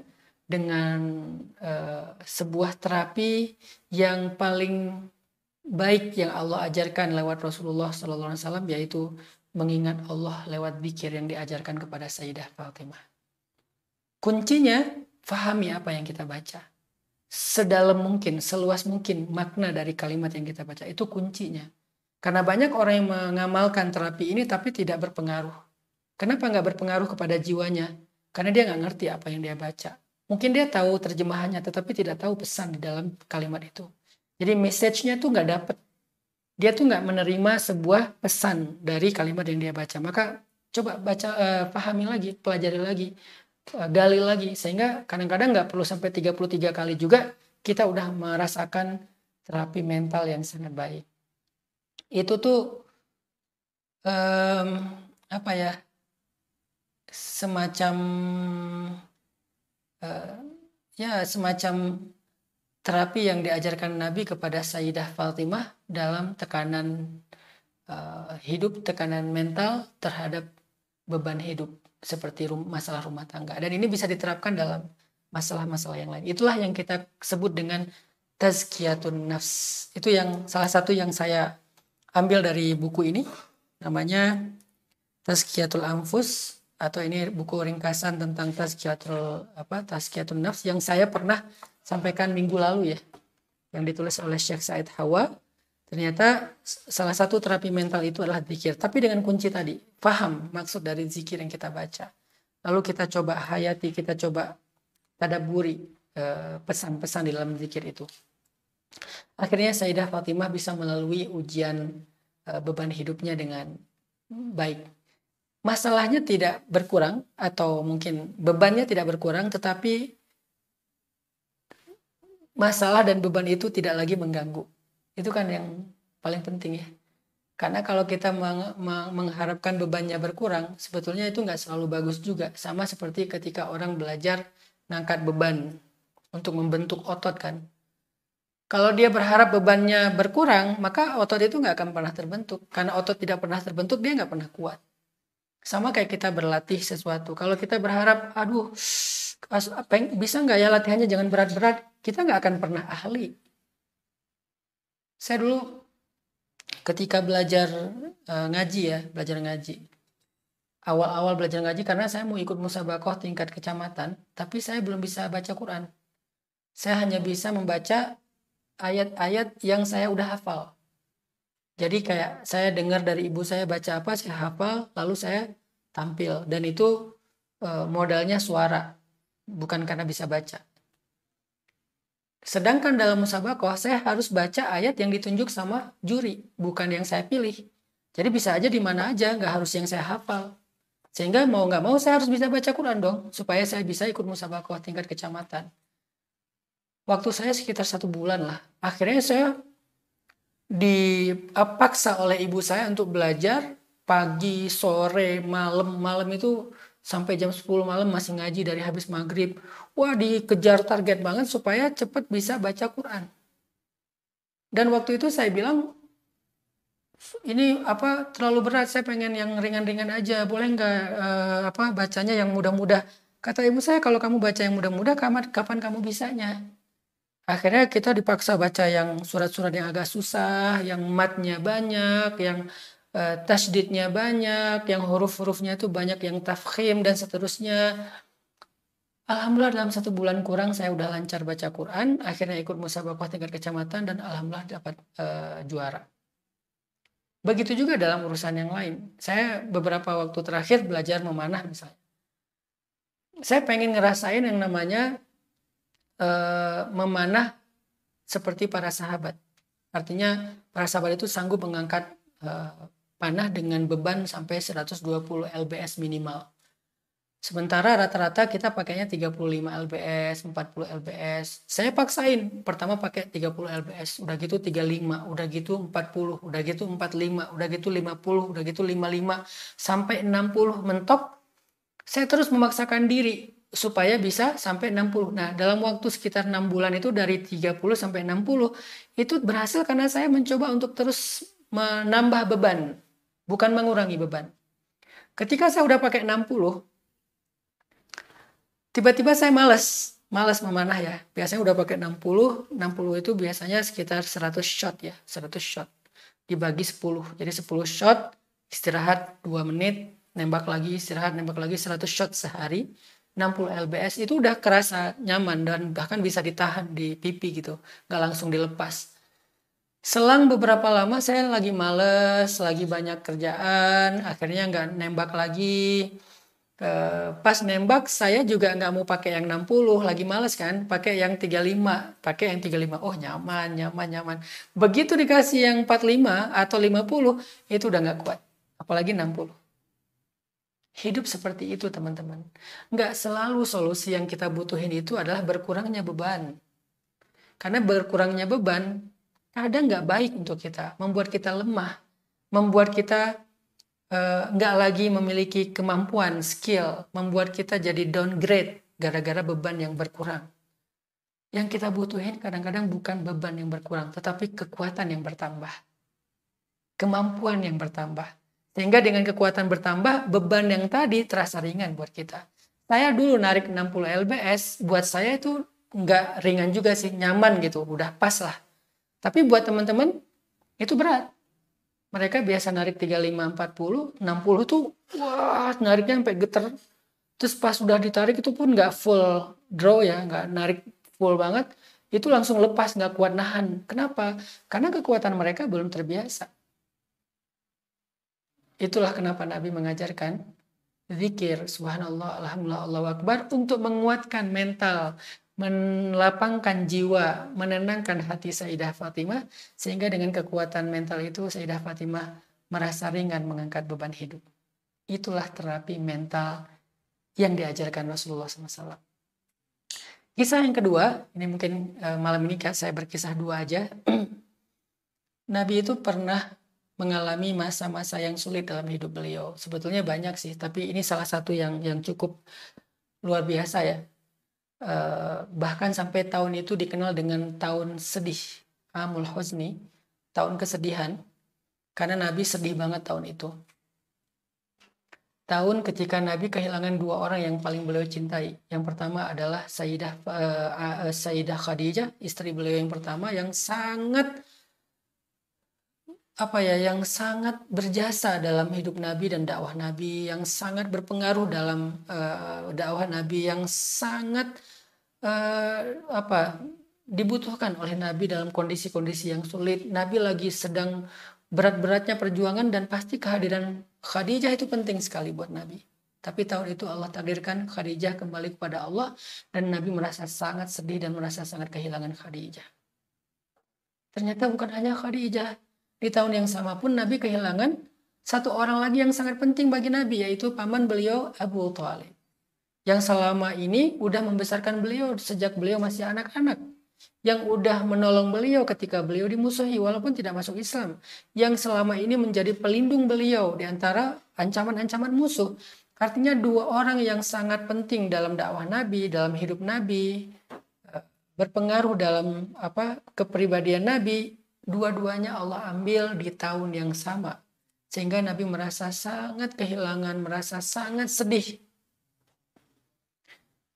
sebuah terapi yang paling baik yang Allah ajarkan lewat Rasulullah SAW, yaitu mengingat Allah lewat zikir yang diajarkan kepada Sayyidah Fatimah. Kuncinya fahami apa yang kita baca. Sedalam mungkin, seluas mungkin makna dari kalimat yang kita baca. Itu kuncinya. Karena banyak orang yang mengamalkan terapi ini tapi tidak berpengaruh. Kenapa nggak berpengaruh kepada jiwanya? Karena dia nggak ngerti apa yang dia baca. Mungkin dia tahu terjemahannya tetapi tidak tahu pesan di dalam kalimat itu. Jadi message-nya tuh nggak dapet. Dia tuh nggak menerima sebuah pesan dari kalimat yang dia baca. Maka coba baca, pahami lagi, pelajari lagi, gali lagi. Sehingga kadang-kadang nggak perlu sampai 33 kali juga kita udah merasakan terapi mental yang sangat baik. Itu tuh semacam terapi yang diajarkan Nabi kepada Sayyidah Fatimah dalam tekanan hidup, tekanan mental terhadap beban hidup seperti masalah rumah tangga. Dan ini bisa diterapkan dalam masalah-masalah yang lain. Itulah yang kita sebut dengan tazkiyatun nafs. Itu yang salah satu yang saya ambil dari buku ini, namanya Tazkiyatul Anfus, atau ini buku ringkasan tentang tazkiyatun nafs yang saya pernah sampaikan minggu lalu ya, yang ditulis oleh Syekh Said Hawa. Ternyata salah satu terapi mental itu adalah zikir, tapi dengan kunci tadi, paham maksud dari zikir yang kita baca, lalu kita coba hayati, kita coba tadabburi pesan-pesan di dalam zikir itu. Akhirnya Sayyidah Fatimah bisa melalui ujian beban hidupnya dengan baik. Masalahnya tidak berkurang, atau mungkin bebannya tidak berkurang, tetapi masalah dan beban itu tidak lagi mengganggu. Itu kan yang paling penting ya. Karena kalau kita mengharapkan bebannya berkurang, sebetulnya itu nggak selalu bagus juga. Sama seperti ketika orang belajar ngangkat beban untuk membentuk otot kan. Kalau dia berharap bebannya berkurang, maka otot itu nggak akan pernah terbentuk. Karena otot tidak pernah terbentuk, dia nggak pernah kuat. Sama kayak kita berlatih sesuatu. Kalau kita berharap, aduh, bisa nggak ya latihannya jangan berat-berat, kita nggak akan pernah ahli. Saya dulu ketika belajar ngaji ya, belajar ngaji. Awal-awal belajar ngaji karena saya mau ikut musabaqah tingkat kecamatan, tapi saya belum bisa baca Quran. Saya hanya bisa membaca ayat-ayat yang saya udah hafal. Jadi kayak saya dengar dari ibu saya baca apa, saya hafal, lalu saya tampil. Dan itu modalnya suara, bukan karena bisa baca. Sedangkan dalam musabaqah saya harus baca ayat yang ditunjuk sama juri, bukan yang saya pilih. Jadi bisa aja di mana aja, nggak harus yang saya hafal. Sehingga mau nggak mau saya harus bisa baca Quran dong, supaya saya bisa ikut musabaqah tingkat kecamatan. Waktu saya sekitar 1 bulan lah. Akhirnya saya dipaksa oleh ibu saya untuk belajar pagi, sore, malam. Malam itu sampai jam 10 malam masih ngaji dari habis maghrib. Wah, dikejar target banget supaya cepat bisa baca Quran. Dan waktu itu saya bilang, ini terlalu berat, saya pengen yang ringan-ringan aja, boleh nggak bacanya yang mudah-mudah. Kata ibu saya, kalau kamu baca yang mudah-mudah, kapan kamu bisanya? Akhirnya kita dipaksa baca yang surat-surat yang agak susah, yang matnya banyak, yang tasydidnya banyak, yang huruf-hurufnya itu banyak, yang tafkhim dan seterusnya. Alhamdulillah dalam 1 bulan kurang saya udah lancar baca Quran, akhirnya ikut musabaqah tingkat kecamatan dan alhamdulillah dapat juara. Begitu juga dalam urusan yang lain. Saya beberapa waktu terakhir belajar memanah misalnya. Saya pengen ngerasain yang namanya memanah seperti para sahabat. Artinya para sahabat itu sanggup mengangkat panah dengan beban sampai 120 lbs minimal. Sementara rata-rata kita pakainya 35 lbs, 40 lbs. Saya paksain, pertama pakai 30 lbs, udah gitu 35, udah gitu 40, udah gitu 45, udah gitu 50, udah gitu 55, sampai 60 mentok. Saya terus memaksakan diri supaya bisa sampai 60. Nah, dalam waktu sekitar 6 bulan itu dari 30 sampai 60, itu berhasil karena saya mencoba untuk terus menambah beban, bukan mengurangi beban. Ketika saya udah pakai 60, tiba-tiba saya malas memanah ya. Biasanya udah pakai 60 itu biasanya sekitar 100 shot ya, 100 shot. Dibagi 10, jadi 10 shot, istirahat 2 menit, nembak lagi, istirahat, nembak lagi, 100 shot sehari. 60 lbs itu udah kerasa nyaman dan bahkan bisa ditahan di pipi gitu, nggak langsung dilepas. Selang beberapa lama saya lagi males, lagi banyak kerjaan, akhirnya nggak nembak lagi. Pas nembak saya juga nggak mau pakai yang 60, lagi males kan, pakai yang 35, oh nyaman. Begitu dikasih yang 45 atau 50, itu udah nggak kuat, apalagi 60. Hidup seperti itu teman-teman. Nggak selalu solusi yang kita butuhin itu adalah berkurangnya beban. Karena berkurangnya beban kadang nggak baik untuk kita, membuat kita lemah, membuat kita nggak lagi memiliki kemampuan, skill, membuat kita jadi downgrade gara-gara beban yang berkurang. Yang kita butuhin kadang-kadang bukan beban yang berkurang, tetapi kekuatan yang bertambah. Kemampuan yang bertambah. Sehingga dengan kekuatan bertambah, beban yang tadi terasa ringan buat kita. Saya dulu narik 60 lbs, buat saya itu nggak ringan juga sih, nyaman gitu, udah pas lah. Tapi buat teman-teman, itu berat. Mereka biasa narik 35, 40, 60 tuh wah nariknya sampai geter. Terus pas udah ditarik itu pun nggak full draw ya, nggak narik full banget. Itu langsung lepas, nggak kuat nahan. Kenapa? Karena kekuatan mereka belum terbiasa. Itulah kenapa Nabi mengajarkan zikir, subhanallah, alhamdulillah, Allahu akbar untuk menguatkan mental, melapangkan jiwa, menenangkan hati Sayyidah Fatimah, sehingga dengan kekuatan mental itu Sayyidah Fatimah merasa ringan mengangkat beban hidup. Itulah terapi mental yang diajarkan Rasulullah SAW. Kisah yang kedua, ini mungkin malam ini saya berkisah 2 aja. Nabi itu pernah mengalami masa-masa yang sulit dalam hidup beliau. Sebetulnya banyak sih, tapi ini salah satu yang cukup luar biasa ya. Bahkan sampai tahun itu dikenal dengan tahun sedih, Amul Huzni, tahun kesedihan, karena Nabi sedih banget tahun itu. tahun ketika Nabi kehilangan dua orang yang paling beliau cintai. Yang pertama adalah Sayyidah Khadijah, istri beliau yang pertama, yang sangat yang sangat berjasa dalam hidup Nabi dan dakwah Nabi, yang sangat berpengaruh dalam dakwah Nabi, yang sangat dibutuhkan oleh Nabi dalam kondisi-kondisi yang sulit. Nabi lagi sedang berat-beratnya perjuangan dan pasti kehadiran Khadijah itu penting sekali buat Nabi. Tapi tahun itu Allah takdirkan Khadijah kembali kepada Allah dan Nabi merasa sangat sedih dan merasa sangat kehilangan Khadijah. Ternyata bukan hanya Khadijah. Di tahun yang sama pun Nabi kehilangan satu orang lagi yang sangat penting bagi Nabi, yaitu paman beliau Abu Thalib. Yang selama ini udah membesarkan beliau sejak beliau masih anak-anak. Yang udah menolong beliau ketika beliau dimusuhi walaupun tidak masuk Islam. Yang selama ini menjadi pelindung beliau di antara ancaman-ancaman musuh. Artinya dua orang yang sangat penting dalam dakwah Nabi, dalam hidup Nabi, berpengaruh dalam kepribadian Nabi, dua-duanya Allah ambil di tahun yang sama. Sehingga Nabi merasa sangat kehilangan, merasa sangat sedih.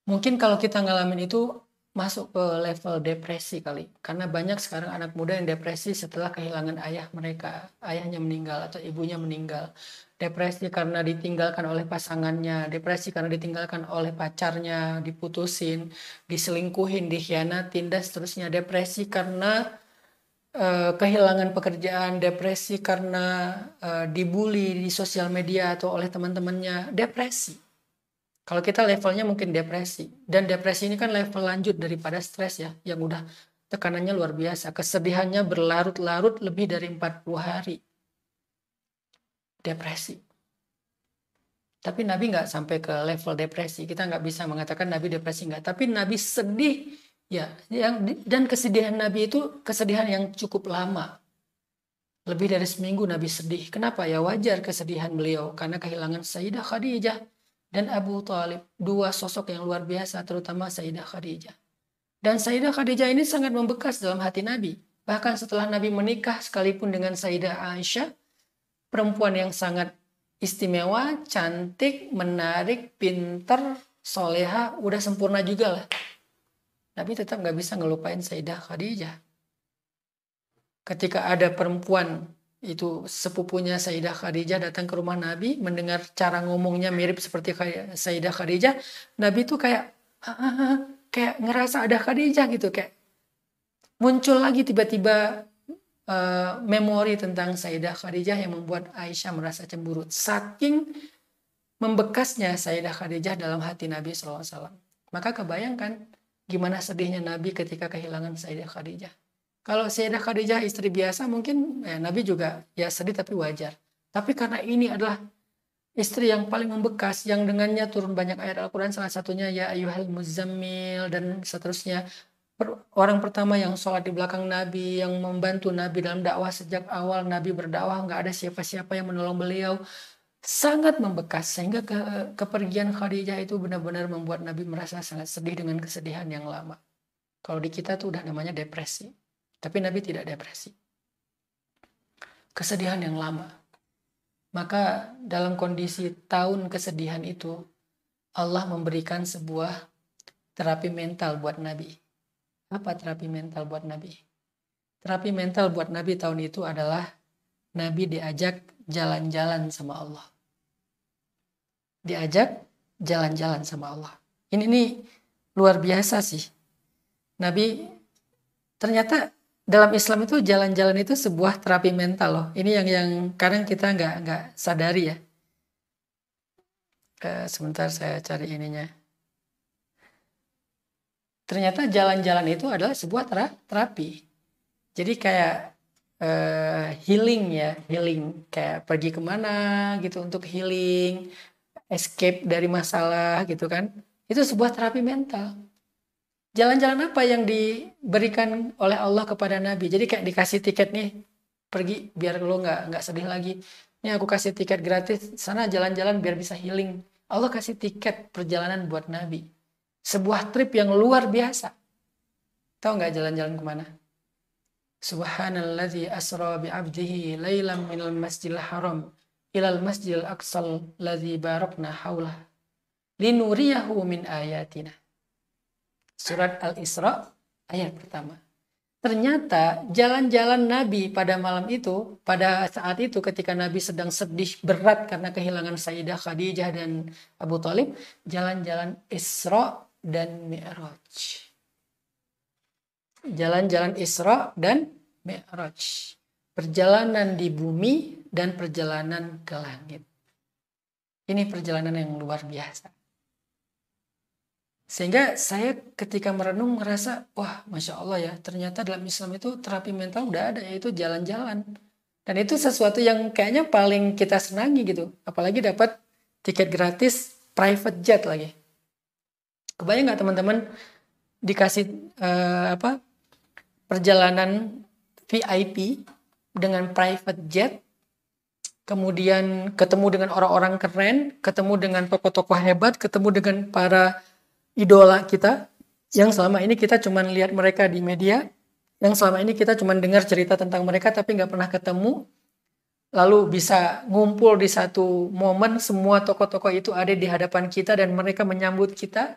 Mungkin kalau kita ngalamin itu masuk ke level depresi kali. Karena banyak sekarang anak muda yang depresi setelah kehilangan ayah mereka. Ayahnya meninggal atau ibunya meninggal. Depresi karena ditinggalkan oleh pasangannya. Depresi karena ditinggalkan oleh pacarnya, diputusin, diselingkuhin, dikhianatin, dan seterusnya. Depresi karena kehilangan pekerjaan, depresi karena dibully di sosial media atau oleh teman-temannya, depresi. Kalau kita levelnya mungkin depresi, dan depresi ini kan level lanjut daripada stres ya, yang udah tekanannya luar biasa, kesedihannya berlarut-larut lebih dari 40 hari. Depresi. Tapi Nabi nggak sampai ke level depresi, kita nggak bisa mengatakan Nabi depresi nggak, tapi Nabi sedih. Ya, dan kesedihan Nabi itu kesedihan yang cukup lama. Lebih dari seminggu Nabi sedih. Kenapa? Ya wajar kesedihan beliau. Karena kehilangan Sayyidah Khadijah dan Abu Thalib. Dua sosok yang luar biasa, terutama Sayyidah Khadijah. Dan Sayyidah Khadijah ini sangat membekas dalam hati Nabi. Bahkan setelah Nabi menikah sekalipun dengan Sayyidah Aisyah, perempuan yang sangat istimewa, cantik, menarik, pinter, soleha, udah sempurna juga lah. Nabi tetap gak bisa ngelupain Sayyidah Khadijah. Ketika ada perempuan itu sepupunya Sayyidah Khadijah datang ke rumah Nabi, mendengar cara ngomongnya mirip seperti Sayyidah Khadijah, Nabi tuh kayak ngerasa ada Khadijah gitu, kayak muncul lagi tiba-tiba memori tentang Sayyidah Khadijah yang membuat Aisyah merasa cemburu. Saking membekasnya Sayyidah Khadijah dalam hati Nabi SAW. Maka kebayangkan gimana sedihnya Nabi ketika kehilangan Sayyidah Khadijah. Kalau Sayyidah Khadijah istri biasa mungkin Nabi juga ya sedih tapi wajar. Tapi karena ini adalah istri yang paling membekas, yang dengannya turun banyak ayat Al-Quran, salah satunya ya ayyuhal muzammil dan seterusnya. Orang pertama yang sholat di belakang Nabi, yang membantu Nabi dalam dakwah sejak awal Nabi berdakwah, nggak ada siapa-siapa yang menolong beliau. Sangat membekas sehingga kepergian Khadijah itu benar-benar membuat Nabi merasa sangat sedih dengan kesedihan yang lama. Kalau di kita tuh udah namanya depresi. Tapi Nabi tidak depresi. Kesedihan yang lama. Maka dalam kondisi tahun kesedihan itu, Allah memberikan sebuah terapi mental buat Nabi. Apa terapi mental buat Nabi? Terapi mental buat Nabi tahun itu adalah Nabi diajak jalan-jalan sama Allah. Diajak jalan-jalan sama Allah. Ini nih luar biasa sih. Nabi ternyata dalam Islam itu jalan-jalan itu sebuah terapi mental loh. Ini yang kadang kita nggak sadari ya. Sebentar saya cari ininya. Ternyata jalan-jalan itu adalah sebuah terapi. Jadi kayak healing ya, healing. Kayak pergi kemana gitu untuk healing, escape dari masalah gitu kan. Itu sebuah terapi mental. Jalan-jalan apa yang diberikan oleh Allah kepada Nabi? Jadi kayak dikasih tiket nih, pergi biar lo nggak sedih lagi. Ini aku kasih tiket gratis, sana jalan-jalan biar bisa healing. Allah kasih tiket perjalanan buat Nabi. Sebuah trip yang luar biasa. Tahu nggak jalan-jalan kemana? Subhanalladzi asra bi'abdihi lailam minal masjidil haram ilal masjidil aqsal ladzi barakna haulah linuriyahu min ayatina. Surat Al-Isra ayat pertama. Ternyata jalan-jalan Nabi pada malam itu, pada saat itu ketika Nabi sedang sedih berat karena kehilangan Sayyidah Khadijah dan Abu Thalib, jalan-jalan Isra dan Mi'raj. Jalan-jalan Isra dan Mi'raj. Perjalanan di bumi dan perjalanan ke langit. Ini perjalanan yang luar biasa. Sehingga saya ketika merenung merasa, wah Masya Allah ya, ternyata dalam Islam itu terapi mental udah ada, yaitu jalan-jalan. Dan itu sesuatu yang kayaknya paling kita senangi gitu. Apalagi dapat tiket gratis private jet lagi. Kebayang nggak teman-teman dikasih perjalanan VIP dengan private jet, kemudian ketemu dengan orang-orang keren, ketemu dengan tokoh-tokoh hebat, ketemu dengan para idola kita yang selama ini kita cuma lihat mereka di media, yang selama ini kita cuma dengar cerita tentang mereka tapi nggak pernah ketemu, lalu bisa ngumpul di satu momen, semua tokoh-tokoh itu ada di hadapan kita dan mereka menyambut kita.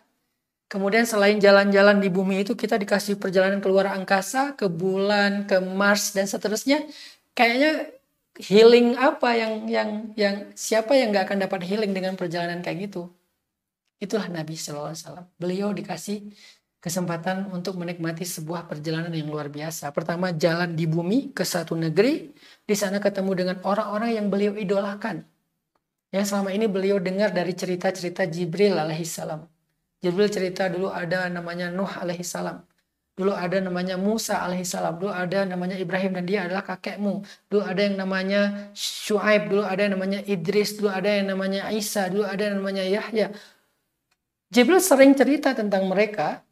Kemudian selain jalan-jalan di bumi itu kita dikasih perjalanan keluar angkasa, ke bulan, ke Mars dan seterusnya. Kayaknya healing apa yang siapa yang nggak akan dapat healing dengan perjalanan kayak gitu? Itulah Nabi Sallallahu Alaihi Wasallam. Beliau dikasih kesempatan untuk menikmati sebuah perjalanan yang luar biasa. Pertama, jalan di bumi ke satu negeri, di sana ketemu dengan orang-orang yang beliau idolakan. Yang selama ini beliau dengar dari cerita-cerita Jibril alaihissalam. Jibril cerita dulu ada namanya Nuh alaihissalam. Dulu ada namanya Musa alaihissalam. Dulu ada namanya Ibrahim dan dia adalah kakekmu. Dulu ada yang namanya Syuaib. Dulu ada yang namanya Idris. Dulu ada yang namanya Isa. Dulu ada yang namanya Yahya. Jibril sering cerita tentang mereka.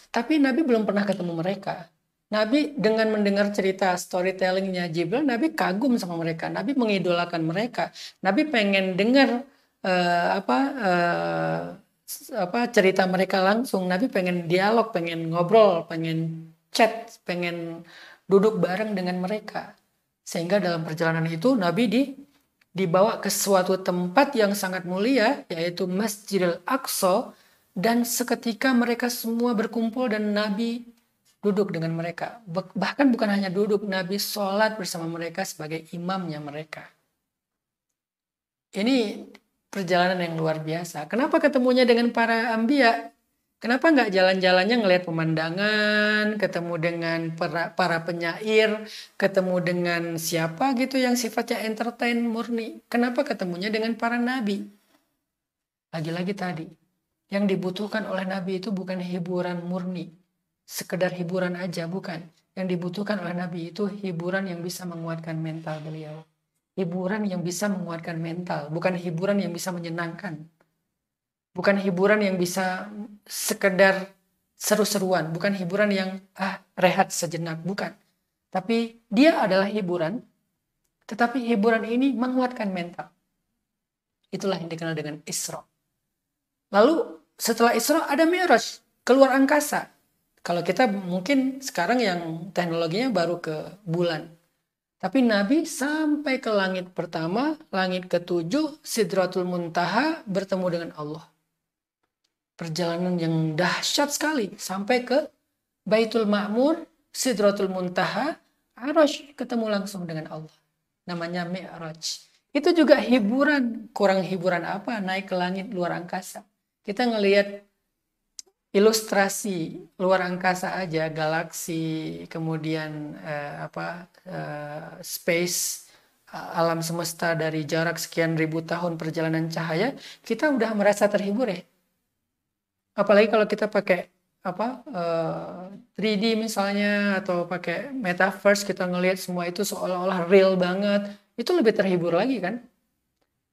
Tapi Nabi belum pernah ketemu mereka. Nabi dengan mendengar cerita storytellingnya Jibril, Nabi kagum sama mereka. Nabi mengidolakan mereka. Nabi pengen dengar cerita mereka langsung. Nabi pengen dialog, pengen ngobrol, pengen chat, pengen duduk bareng dengan mereka. Sehingga dalam perjalanan itu Nabi dibawa ke suatu tempat yang sangat mulia, yaitu Masjidil Aqsa, dan seketika mereka semua berkumpul dan Nabi duduk dengan mereka. Bahkan bukan hanya duduk, Nabi sholat bersama mereka sebagai imamnya mereka. Ini perjalanan yang luar biasa. Kenapa ketemunya dengan para anbiya? Kenapa nggak jalan-jalannya ngelihat pemandangan, ketemu dengan para penyair, ketemu dengan siapa gitu yang sifatnya entertain murni? Kenapa ketemunya dengan para nabi? Lagi-lagi tadi, yang dibutuhkan oleh nabi itu bukan hiburan murni, sekedar hiburan aja, bukan. Yang dibutuhkan oleh nabi itu hiburan yang bisa menguatkan mental beliau. Hiburan yang bisa menguatkan mental, bukan hiburan yang bisa menyenangkan. Bukan hiburan yang bisa sekedar seru-seruan. Bukan hiburan yang rehat sejenak. Bukan. Tapi dia adalah hiburan. Tetapi hiburan ini menguatkan mental. Itulah yang dikenal dengan Isra. Lalu setelah Isra ada Mi'raj. Keluar angkasa. Kalau kita mungkin sekarang yang teknologinya baru ke bulan. Tapi Nabi sampai ke langit pertama, langit ke-7, Sidratul Muntaha, bertemu dengan Allah. Perjalanan yang dahsyat sekali sampai ke Baitul Ma'mur, Sidratul Muntaha, Arasy, ketemu langsung dengan Allah. Namanya Mi'raj. Itu juga hiburan. Kurang hiburan apa? Naik ke langit luar angkasa. Kita ngelihat ilustrasi luar angkasa aja, galaksi, kemudian space, alam semesta dari jarak sekian ribu tahun perjalanan cahaya, kita udah merasa terhibur ya. Apalagi kalau kita pakai 3D misalnya atau pakai metaverse, kita ngelihat semua itu seolah-olah real banget, itu lebih terhibur lagi kan.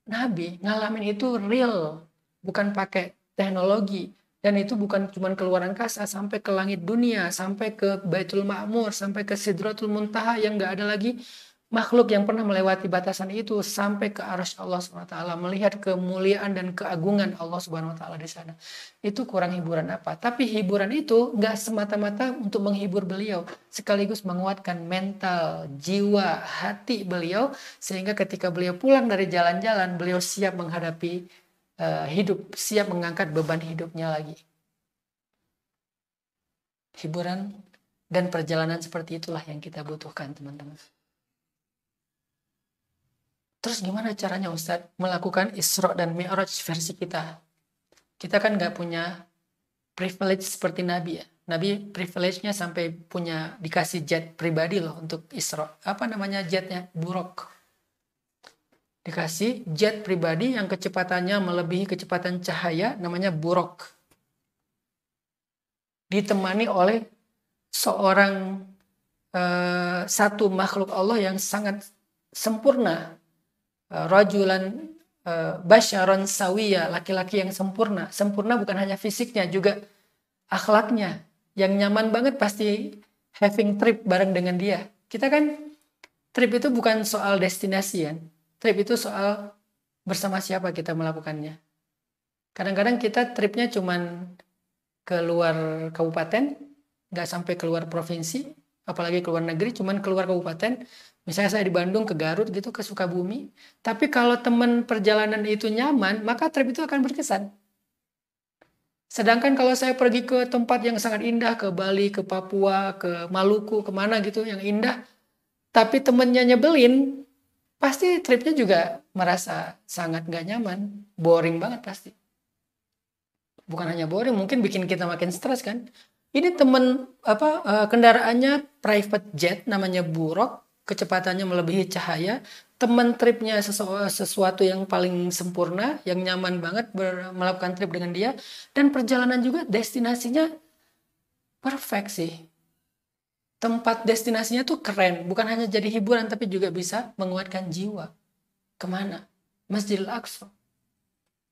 Nabi ngalamin itu real, bukan pakai teknologi, dan itu bukan cuma keluar angkasa, sampai ke langit dunia, sampai ke Baitul Ma'mur, sampai ke Sidratul Muntaha yang nggak ada lagi makhluk yang pernah melewati batasan itu sampai ke arsy Allah Subhanahu wa taala, melihat kemuliaan dan keagungan Allah Subhanahu wa taala di sana. Itu kurang hiburan apa? Tapi hiburan itu nggak semata-mata untuk menghibur beliau, sekaligus menguatkan mental, jiwa, hati beliau, sehingga ketika beliau pulang dari jalan-jalan, beliau siap menghadapi hidup, siap mengangkat beban hidupnya lagi. Hiburan dan perjalanan seperti itulah yang kita butuhkan, teman-teman. Terus gimana caranya Ustadz melakukan Isra dan Mi'raj versi kita? Kita kan nggak punya privilege seperti Nabi ya. Nabi privilege-nya sampai punya dikasih jet pribadi loh untuk Isra. Apa namanya jetnya? Buraq. Dikasih jet pribadi yang kecepatannya melebihi kecepatan cahaya, namanya Buraq. Ditemani oleh seorang satu makhluk Allah yang sangat sempurna. Rajulan basyaron sawiya, laki-laki yang sempurna. Sempurna bukan hanya fisiknya, juga akhlaknya. Yang nyaman banget pasti having trip bareng dengan dia. Kita kan trip itu bukan soal destinasi kan. Trip itu soal bersama siapa kita melakukannya. Kadang-kadang kita tripnya cuman keluar kabupaten, nggak sampai keluar provinsi, apalagi keluar negeri, cuman keluar kabupaten. Misalnya saya di Bandung ke Garut gitu, ke Sukabumi. Tapi kalau teman perjalanan itu nyaman, maka trip itu akan berkesan. Sedangkan kalau saya pergi ke tempat yang sangat indah, ke Bali, ke Papua, ke Maluku, kemana gitu yang indah, tapi temennya nyebelin, pasti tripnya juga merasa sangat gak nyaman, boring banget pasti. Bukan hanya boring, mungkin bikin kita makin stres kan. Ini temen kendaraannya private jet, namanya Buraq, kecepatannya melebihi cahaya. Teman tripnya sesuatu yang paling sempurna, yang nyaman banget melakukan trip dengan dia. Dan perjalanan juga destinasinya perfect sih. Tempat destinasinya tuh keren, bukan hanya jadi hiburan tapi juga bisa menguatkan jiwa. Kemana? Masjidil Aqsa.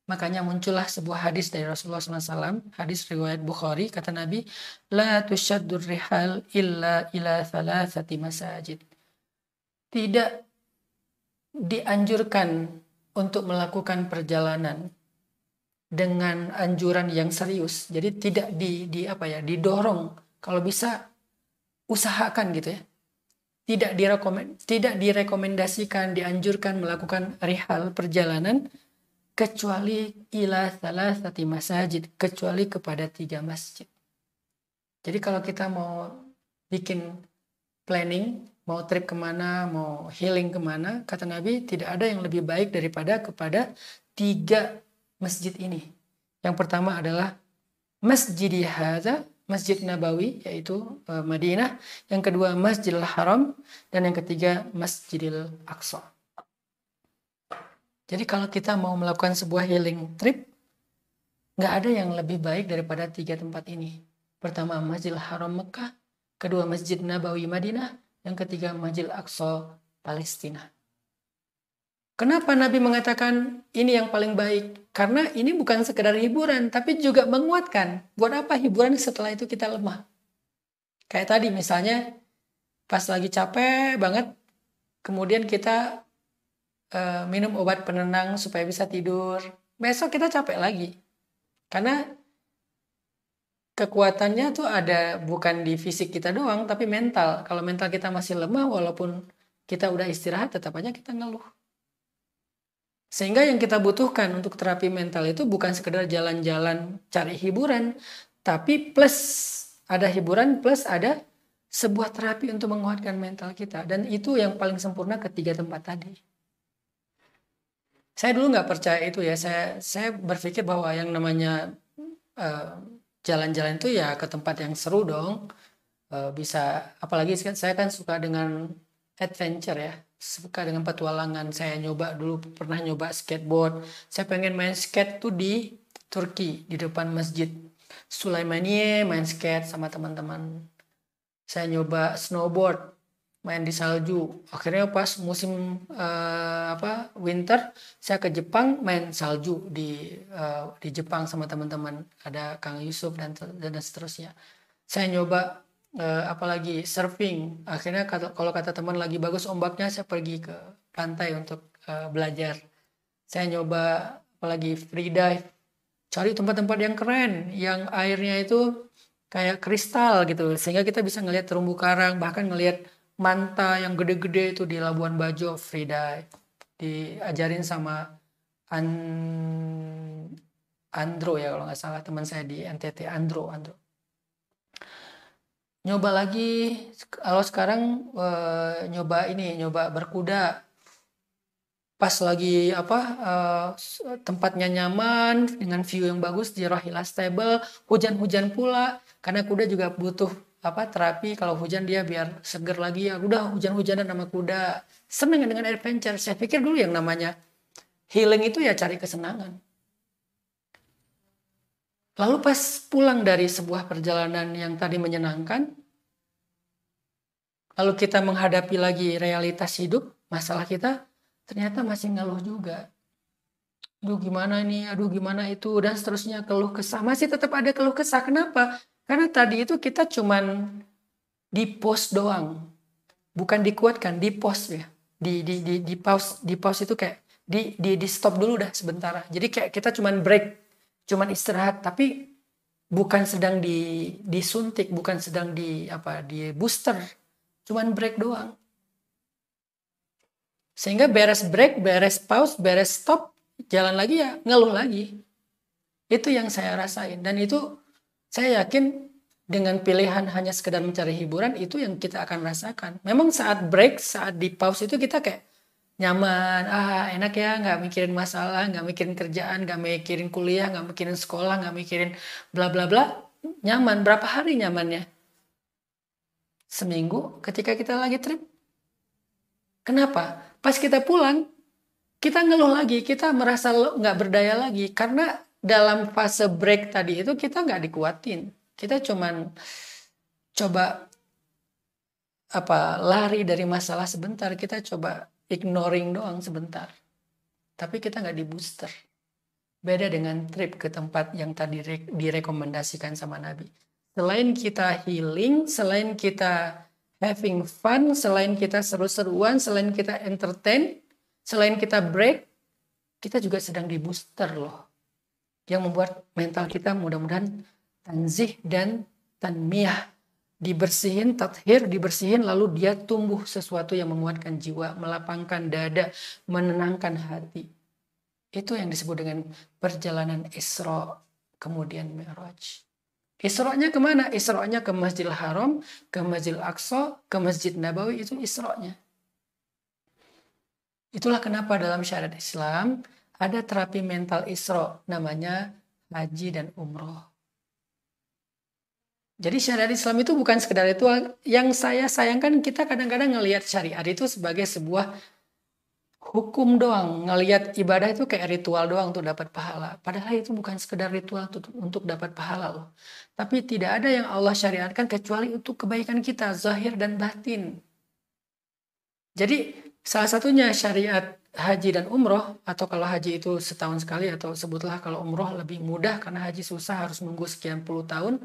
Makanya muncullah sebuah hadis dari Rasulullah SAW, hadis riwayat Bukhari, kata Nabi, la tushaddur rihal illa ila thalathati masajid. Tidak dianjurkan untuk melakukan perjalanan dengan anjuran yang serius. Jadi tidak didorong. Kalau bisa usahakan gitu ya. Tidak direkomendasikan, dianjurkan melakukan rihal perjalanan kecuali ila thalathati masajid, kecuali kepada 3 masjid. Jadi kalau kita mau bikin planning, mau trip kemana, mau healing kemana, kata Nabi tidak ada yang lebih baik daripada kepada 3 masjid ini. Yang pertama adalah Masjidi Hadza, Masjid Nabawi, yaitu Madinah. Yang kedua Masjidil Haram, dan yang ketiga Masjidil Aqsa. Jadi kalau kita mau melakukan sebuah healing trip, nggak ada yang lebih baik daripada 3 tempat ini. Pertama Masjidil Haram Mekah, kedua Masjid Nabawi Madinah, yang ketiga Masjidil Aqsa Palestina. Kenapa Nabi mengatakan ini yang paling baik? Karena ini bukan sekedar hiburan, tapi juga menguatkan. Buat apa hiburan setelah itu kita lemah? Kayak tadi misalnya, pas lagi capek banget, kemudian kita minum obat penenang supaya bisa tidur. Besok kita capek lagi. Karena kekuatannya tuh ada bukan di fisik kita doang, tapi mental. Kalau mental kita masih lemah, walaupun kita udah istirahat, tetap aja kita ngeluh. Sehingga yang kita butuhkan untuk terapi mental itu bukan sekedar jalan-jalan cari hiburan, tapi plus ada hiburan, plus ada sebuah terapi untuk menguatkan mental kita. Dan itu yang paling sempurna ketiga tempat tadi. Saya dulu nggak percaya itu ya. Saya berpikir bahwa yang namanya jalan-jalan itu ya ke tempat yang seru dong. Bisa, apalagi saya kan suka dengan adventure ya. Suka dengan petualangan. Saya pernah nyoba skateboard. Saya pengen main skate tuh di Turki, di depan Masjid Sulaimaniye, main skate sama teman-teman. Saya nyoba snowboard, main di salju. Akhirnya pas musim winter, saya ke Jepang main salju di Jepang sama teman-teman. Ada Kang Yusuf dan seterusnya. Saya nyoba apalagi surfing. Akhirnya kalau kata teman lagi bagus ombaknya, saya pergi ke pantai untuk belajar. Saya nyoba apalagi free dive, cari tempat-tempat yang keren, yang airnya itu kayak kristal gitu, sehingga kita bisa ngelihat terumbu karang, bahkan ngelihat manta yang gede-gede itu di Labuan Bajo free dive. Diajarin sama Andro ya kalau nggak salah, teman saya di NTT, Andro. Nyoba lagi, kalau sekarang nyoba berkuda. Pas lagi tempatnya nyaman dengan view yang bagus di Rohila Stable, hujan-hujan pula karena kuda juga butuh terapi, kalau hujan dia biar seger lagi, ya udah hujan-hujanan sama kuda, seneng dengan adventure. Saya pikir dulu yang namanya healing itu ya cari kesenangan. Lalu pas pulang dari sebuah perjalanan yang tadi menyenangkan, lalu kita menghadapi lagi realitas hidup, masalah kita ternyata masih ngeluh juga. Aduh gimana ini, aduh gimana itu, dan seterusnya, keluh kesah. Masih tetap ada keluh kesah. Kenapa? Karena tadi itu kita cuman di pause doang. Bukan dikuatkan, di pause ya. Di pause itu kayak di stop dulu dah sebentar. Jadi kayak kita cuman break, cuman istirahat, tapi bukan sedang disuntik, bukan sedang di booster. Cuman break doang. Sehingga beres break, beres pause, beres stop, jalan lagi ya ngeluh lagi. Itu yang saya rasain. Dan itu saya yakin dengan pilihan hanya sekedar mencari hiburan, itu yang kita akan rasakan. Memang saat break, saat di pause itu kita kayak nyaman, enak ya, nggak mikirin masalah, nggak mikirin kerjaan, nggak mikirin kuliah, nggak mikirin sekolah, nggak mikirin bla bla bla. Nyaman. Berapa hari nyamannya? Seminggu ketika kita lagi trip. Kenapa? Pas kita pulang, kita ngeluh lagi, kita merasa nggak berdaya lagi. Karena dalam fase break tadi itu kita nggak dikuatin. Kita cuman coba lari dari masalah sebentar. Kita coba ignoring doang sebentar. Tapi kita nggak di booster. Beda dengan trip ke tempat yang tadi direkomendasikan sama Nabi. Selain kita healing, selain kita having fun, selain kita seru-seruan, selain kita entertain, selain kita break, kita juga sedang di booster loh. Yang membuat mental kita mudah-mudahan tanzih dan tanmiyah. Dibersihin, tathir, dibersihin, lalu dia tumbuh sesuatu yang menguatkan jiwa, melapangkan dada, menenangkan hati. Itu yang disebut dengan perjalanan Isra, kemudian Mi'raj. Isra-nya kemana? Isra-nya ke Masjidil Haram, ke Masjidil Aqsa, ke Masjid Nabawi, itu Isra-nya. Itulah kenapa dalam syariat Islam ada terapi mental Isra, namanya haji dan umroh. Jadi syariat Islam itu bukan sekedar ritual. Yang saya sayangkan, kita kadang-kadang ngelihat syariat itu sebagai sebuah hukum doang, ngelihat ibadah itu kayak ritual doang untuk dapat pahala. Padahal itu bukan sekedar ritual untuk dapat pahala loh. Tapi tidak ada yang Allah syariatkan kecuali untuk kebaikan kita, zahir dan batin. Jadi salah satunya syariat haji dan umroh, atau kalau haji itu setahun sekali, atau sebutlah kalau umroh lebih mudah karena haji susah harus nunggu sekian puluh tahun.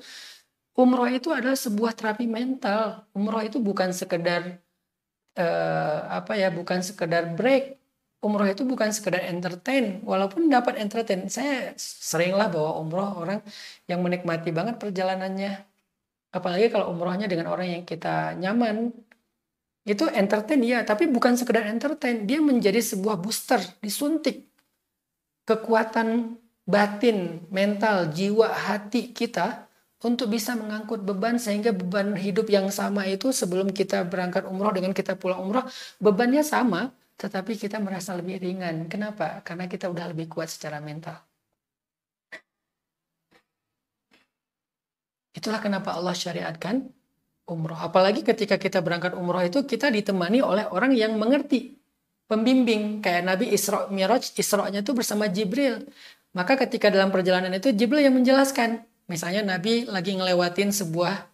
Umroh itu adalah sebuah terapi mental. Umroh itu bukan sekedar bukan sekedar break. Umroh itu bukan sekedar entertain, walaupun dapat entertain. Saya seringlah bawa umroh orang yang menikmati banget perjalanannya. Apalagi kalau umrohnya dengan orang yang kita nyaman. Itu entertain ya, tapi bukan sekedar entertain. Dia menjadi sebuah booster, disuntik kekuatan batin, mental, jiwa, hati kita untuk bisa mengangkut beban, sehingga beban hidup yang sama itu sebelum kita berangkat umroh dengan kita pulang umroh, bebannya sama, tetapi kita merasa lebih ringan. Kenapa? Karena kita udah lebih kuat secara mental. Itulah kenapa Allah syariatkan umroh. Apalagi ketika kita berangkat umroh itu kita ditemani oleh orang yang mengerti, pembimbing. Kayak Nabi Isra Mi'raj, Isra-nya itu bersama Jibril. Maka ketika dalam perjalanan itu Jibril yang menjelaskan. Misalnya Nabi lagi ngelewatin sebuah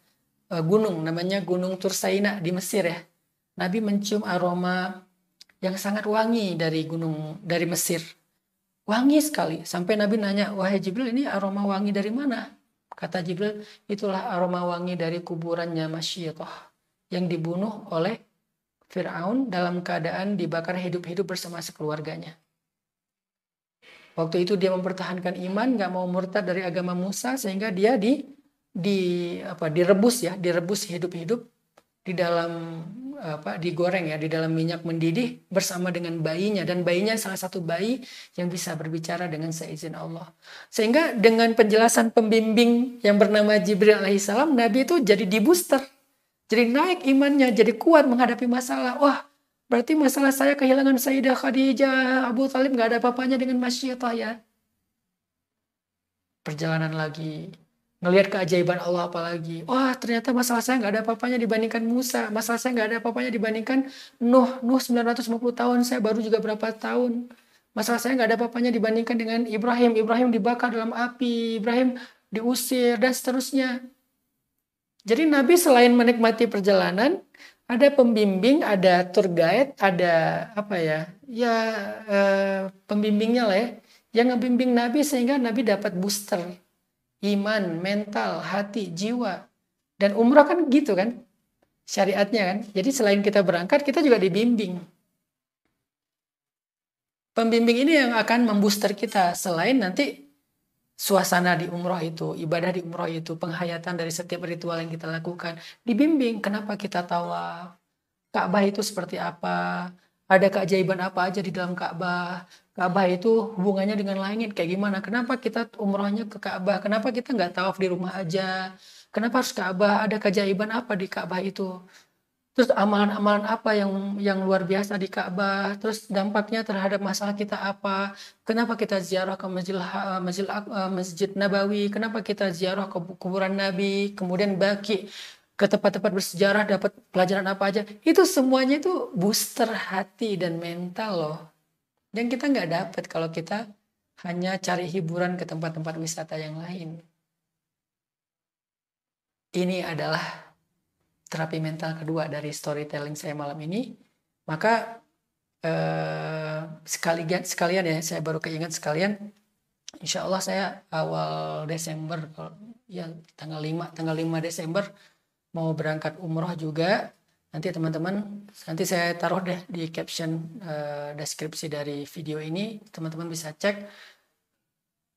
gunung, namanya Gunung Tursaina di Mesir ya. Nabi mencium aroma yang sangat wangi dari Mesir. Wangi sekali. Sampai Nabi nanya, wahai Jibril, ini aroma wangi dari mana? Kata Jibril, itulah aroma wangi dari kuburannya Masyidah yang dibunuh oleh Fir'aun dalam keadaan dibakar hidup-hidup bersama sekeluarganya. Waktu itu dia mempertahankan iman, nggak mau murtad dari agama Musa, sehingga dia direbus hidup-hidup di dalam digoreng ya, di dalam minyak mendidih bersama dengan bayinya, dan bayinya salah satu bayi yang bisa berbicara dengan seizin Allah. Sehingga dengan penjelasan pembimbing yang bernama Jibril alaihissalam, Nabi itu jadi dibooster, jadi naik imannya, jadi kuat menghadapi masalah. Wah, berarti masalah saya kehilangan Sayyidah Khadijah, Abu Thalib nggak ada apa-apanya dengan Masyidah ya. Perjalanan lagi, ngelihat keajaiban Allah apalagi. Wah, ternyata masalah saya nggak ada apa-apanya dibandingkan Musa. Masalah saya nggak ada apa-apanya dibandingkan Nuh. Nuh 950 tahun, saya baru juga berapa tahun. Masalah saya nggak ada apa-apanya dibandingkan dengan Ibrahim. Ibrahim dibakar dalam api, Ibrahim diusir, dan seterusnya. Jadi Nabi selain menikmati perjalanan, ada pembimbing, ada tour guide, ada pembimbingnya lah ya, yang ngebimbing Nabi sehingga Nabi dapat booster iman, mental, hati, jiwa. Dan umrah kan gitu kan, syariatnya kan. Jadi selain kita berangkat, kita juga dibimbing. Pembimbing ini yang akan membooster kita, selain nanti suasana di umroh itu, ibadah di umroh itu, penghayatan dari setiap ritual yang kita lakukan, dibimbing kenapa kita tawaf, Ka'bah itu seperti apa, ada keajaiban apa aja di dalam Ka'bah, Ka'bah itu hubungannya dengan langit kayak gimana, kenapa kita umrohnya ke Ka'bah, kenapa kita nggak tawaf di rumah aja, kenapa harus Ka'bah, ada keajaiban apa di Ka'bah itu. Terus amalan-amalan apa yang luar biasa di Ka'bah, terus dampaknya terhadap masalah kita apa, kenapa kita ziarah ke Masjid Nabawi, kenapa kita ziarah ke kuburan Nabi, kemudian baki ke tempat-tempat bersejarah, dapat pelajaran apa aja. Itu semuanya itu booster hati dan mental loh. Dan kita nggak dapat kalau kita hanya cari hiburan ke tempat-tempat wisata yang lain. Ini adalah terapi mental kedua dari storytelling saya malam ini. Maka sekalian ya, saya baru keingat sekalian, insya Allah saya awal Desember, ya tanggal 5 Desember mau berangkat umroh juga. Nanti teman-teman, nanti saya taruh deh di caption deskripsi dari video ini, teman-teman bisa cek.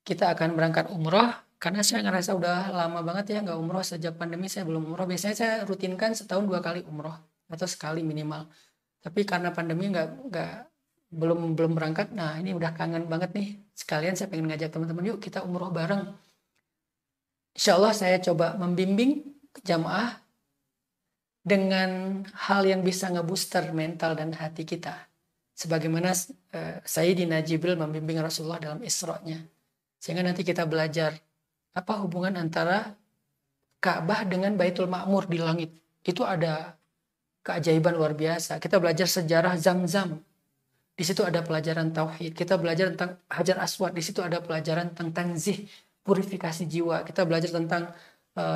Kita akan berangkat umroh. Karena saya ngerasa udah lama banget ya nggak umroh, sejak pandemi saya belum umroh. Biasanya saya rutinkan setahun 2 kali umroh atau sekali minimal. Tapi karena pandemi belum berangkat, nah ini udah kangen banget nih. Sekalian saya pengen ngajak teman-teman, yuk kita umroh bareng. Insya Allah saya coba membimbing jamaah dengan hal yang bisa ngebooster mental dan hati kita. Sebagaimana Sayyidina Jibril membimbing Rasulullah dalam Isra-nya. Sehingga nanti kita belajar apa hubungan antara Ka'bah dengan Baitul Ma'mur di langit. Itu ada keajaiban luar biasa. Kita belajar sejarah Zamzam. Di situ ada pelajaran tauhid. Kita belajar tentang Hajar Aswad. Di situ ada pelajaran tentang tanzih, purifikasi jiwa. Kita belajar tentang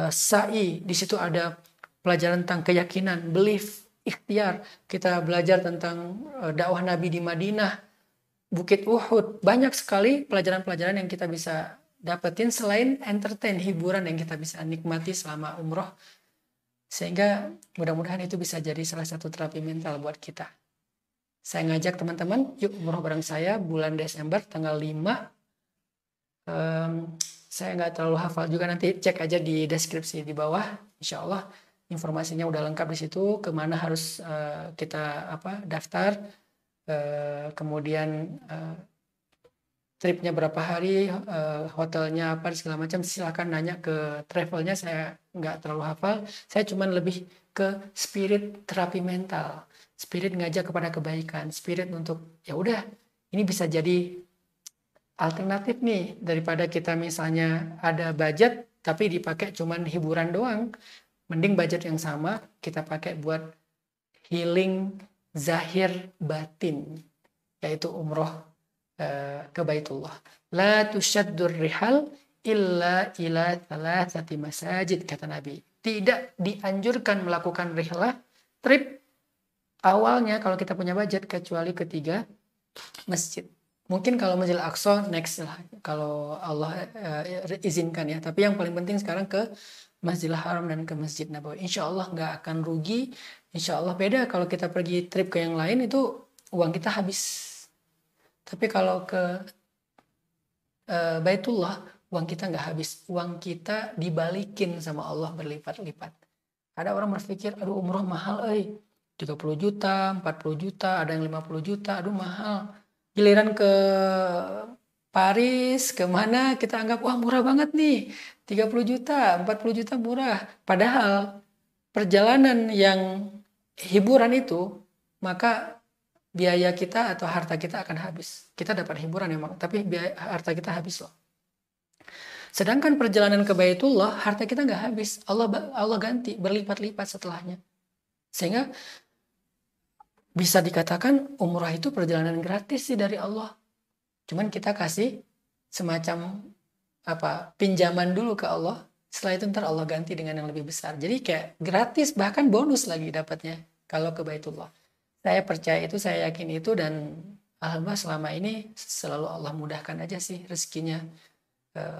sa'i. Di situ ada pelajaran tentang keyakinan, belief, ikhtiar. Kita belajar tentang dakwah Nabi di Madinah, Bukit Uhud. Banyak sekali pelajaran-pelajaran yang kita bisa dapetin selain entertain, hiburan yang kita bisa nikmati selama umroh. Sehingga mudah-mudahan itu bisa jadi salah satu terapi mental buat kita. Saya ngajak teman-teman, yuk umroh bareng saya bulan Desember tanggal 5. Saya nggak terlalu hafal juga, nanti cek aja di deskripsi di bawah. Insya Allah informasinya udah lengkap di situ, kemana harus kita daftar, kemudian tripnya berapa hari, hotelnya apa, segala macam. Silakan nanya ke travelnya, saya nggak terlalu hafal. Saya cuman lebih ke spirit terapi mental, spirit ngajak kepada kebaikan, spirit untuk ya udah ini bisa jadi alternatif nih daripada kita misalnya ada budget tapi dipakai cuman hiburan doang. Mending budget yang sama kita pakai buat healing zahir batin, yaitu umroh ke Baitullah. La tusyaddur rihal illa ila thalathati masajid, kata Nabi. Tidak dianjurkan melakukan rihlah, trip awalnya kalau kita punya budget, kecuali ke 3 masjid. Mungkin kalau Masjidil Aqsa next lah, kalau Allah izinkan ya. Tapi yang paling penting sekarang ke Masjidil Haram dan ke Masjid Nabawi. Insya Allah nggak akan rugi. Insya Allah beda kalau kita pergi trip ke yang lain itu uang kita habis. Tapi kalau ke Baitullah uang kita nggak habis. Uang kita dibalikin sama Allah berlipat-lipat. Ada orang berpikir, aduh umroh mahal, 30 juta, 40 juta, ada yang 50 juta, aduh mahal. Giliran ke Paris, kemana kita anggap, wah murah banget nih, 30 juta, 40 juta murah. Padahal perjalanan yang hiburan itu, maka biaya kita atau harta kita akan habis. Kita dapat hiburan memang, tapi harta kita habis loh. Sedangkan perjalanan ke Baitullah, harta kita nggak habis. Allah ganti, berlipat-lipat setelahnya. Sehingga bisa dikatakan umrah itu perjalanan gratis sih dari Allah. Cuman kita kasih semacam pinjaman dulu ke Allah. Setelah itu ntar Allah ganti dengan yang lebih besar. Jadi kayak gratis, bahkan bonus lagi dapatnya kalau ke Baitullah. Saya percaya itu, saya yakin itu, dan alhamdulillah selama ini selalu Allah mudahkan aja sih rezekinya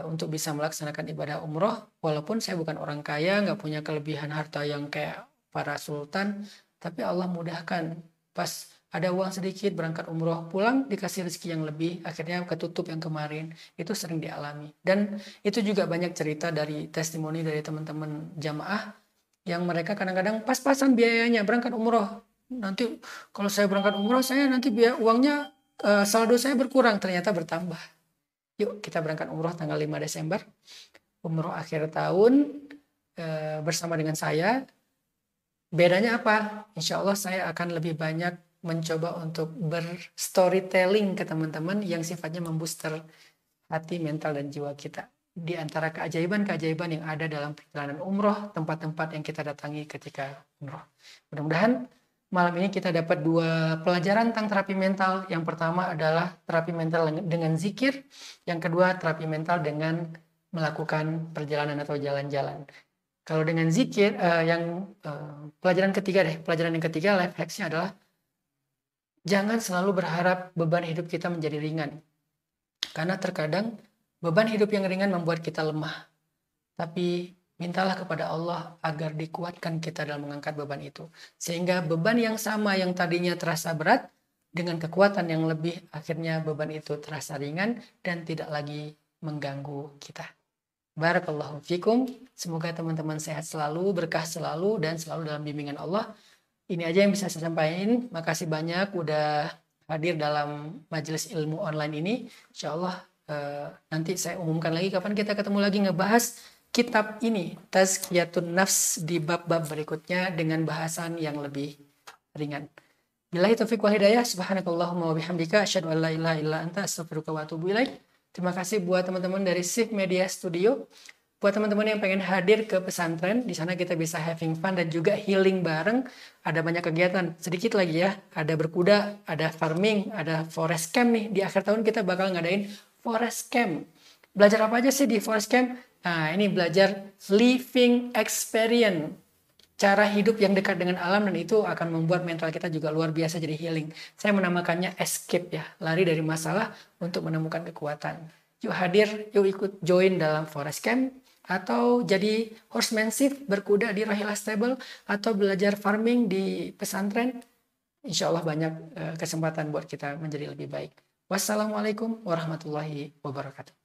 untuk bisa melaksanakan ibadah umroh. Walaupun saya bukan orang kaya, nggak punya kelebihan harta yang kayak para sultan, tapi Allah mudahkan. Pas ada uang sedikit berangkat umroh, pulang dikasih rezeki yang lebih, akhirnya ketutup yang kemarin. Itu sering dialami. Dan itu juga banyak cerita dari testimoni dari teman-teman jamaah yang mereka kadang-kadang pas-pasan biayanya berangkat umroh. Nanti kalau saya berangkat umroh, saya nanti biaya uangnya saldo saya berkurang, ternyata bertambah. Yuk kita berangkat umroh tanggal 5 Desember, umroh akhir tahun bersama dengan saya. Bedanya apa? Insya Allah saya akan lebih banyak mencoba untuk berstorytelling ke teman-teman yang sifatnya membooster hati, mental, dan jiwa kita. Di antara keajaiban-keajaiban yang ada dalam perjalanan umroh, tempat-tempat yang kita datangi ketika umroh. Mudah-mudahan malam ini kita dapat 2 pelajaran tentang terapi mental. Yang pertama adalah terapi mental dengan zikir. Yang kedua terapi mental dengan melakukan perjalanan atau jalan-jalan. Kalau dengan zikir, pelajaran yang ketiga life hacksnya adalah jangan selalu berharap beban hidup kita menjadi ringan. Karena terkadang beban hidup yang ringan membuat kita lemah. Tapi mintalah kepada Allah agar dikuatkan kita dalam mengangkat beban itu. Sehingga beban yang sama yang tadinya terasa berat, dengan kekuatan yang lebih, akhirnya beban itu terasa ringan dan tidak lagi mengganggu kita. Barakallahu fikum. Semoga teman-teman sehat selalu, berkah selalu, dan selalu dalam bimbingan Allah. Ini aja yang bisa saya sampaikan. Makasih banyak udah hadir dalam majelis ilmu online ini. Insya Allah nanti saya umumkan lagi kapan kita ketemu lagi ngebahas kitab ini, Tazkiyatun Nafs, di bab-bab berikutnya dengan bahasan yang lebih ringan. Billahi taufiq wal hidayah. Subhanakallahumma wa bihamdika asyhadu an la ilaha illa anta astaghfiruka wa atubu ilaik. Terima kasih buat teman-teman dari Shift Media Studio. Buat teman-teman yang pengen hadir ke pesantren, di sana kita bisa having fun dan juga healing bareng. Ada banyak kegiatan, sedikit lagi ya. Ada berkuda, ada farming, ada forest camp nih. Di akhir tahun kita bakal ngadain forest camp. Belajar apa aja sih di forest camp? Nah, ini belajar living experience. Cara hidup yang dekat dengan alam, dan itu akan membuat mental kita juga luar biasa jadi healing. Saya menamakannya escape ya, lari dari masalah untuk menemukan kekuatan. Yuk hadir, yuk ikut join dalam forest camp, atau jadi horsemanship, berkuda di Rahila Stable, atau belajar farming di pesantren. Insya Allah banyak kesempatan buat kita menjadi lebih baik. Wassalamualaikum warahmatullahi wabarakatuh.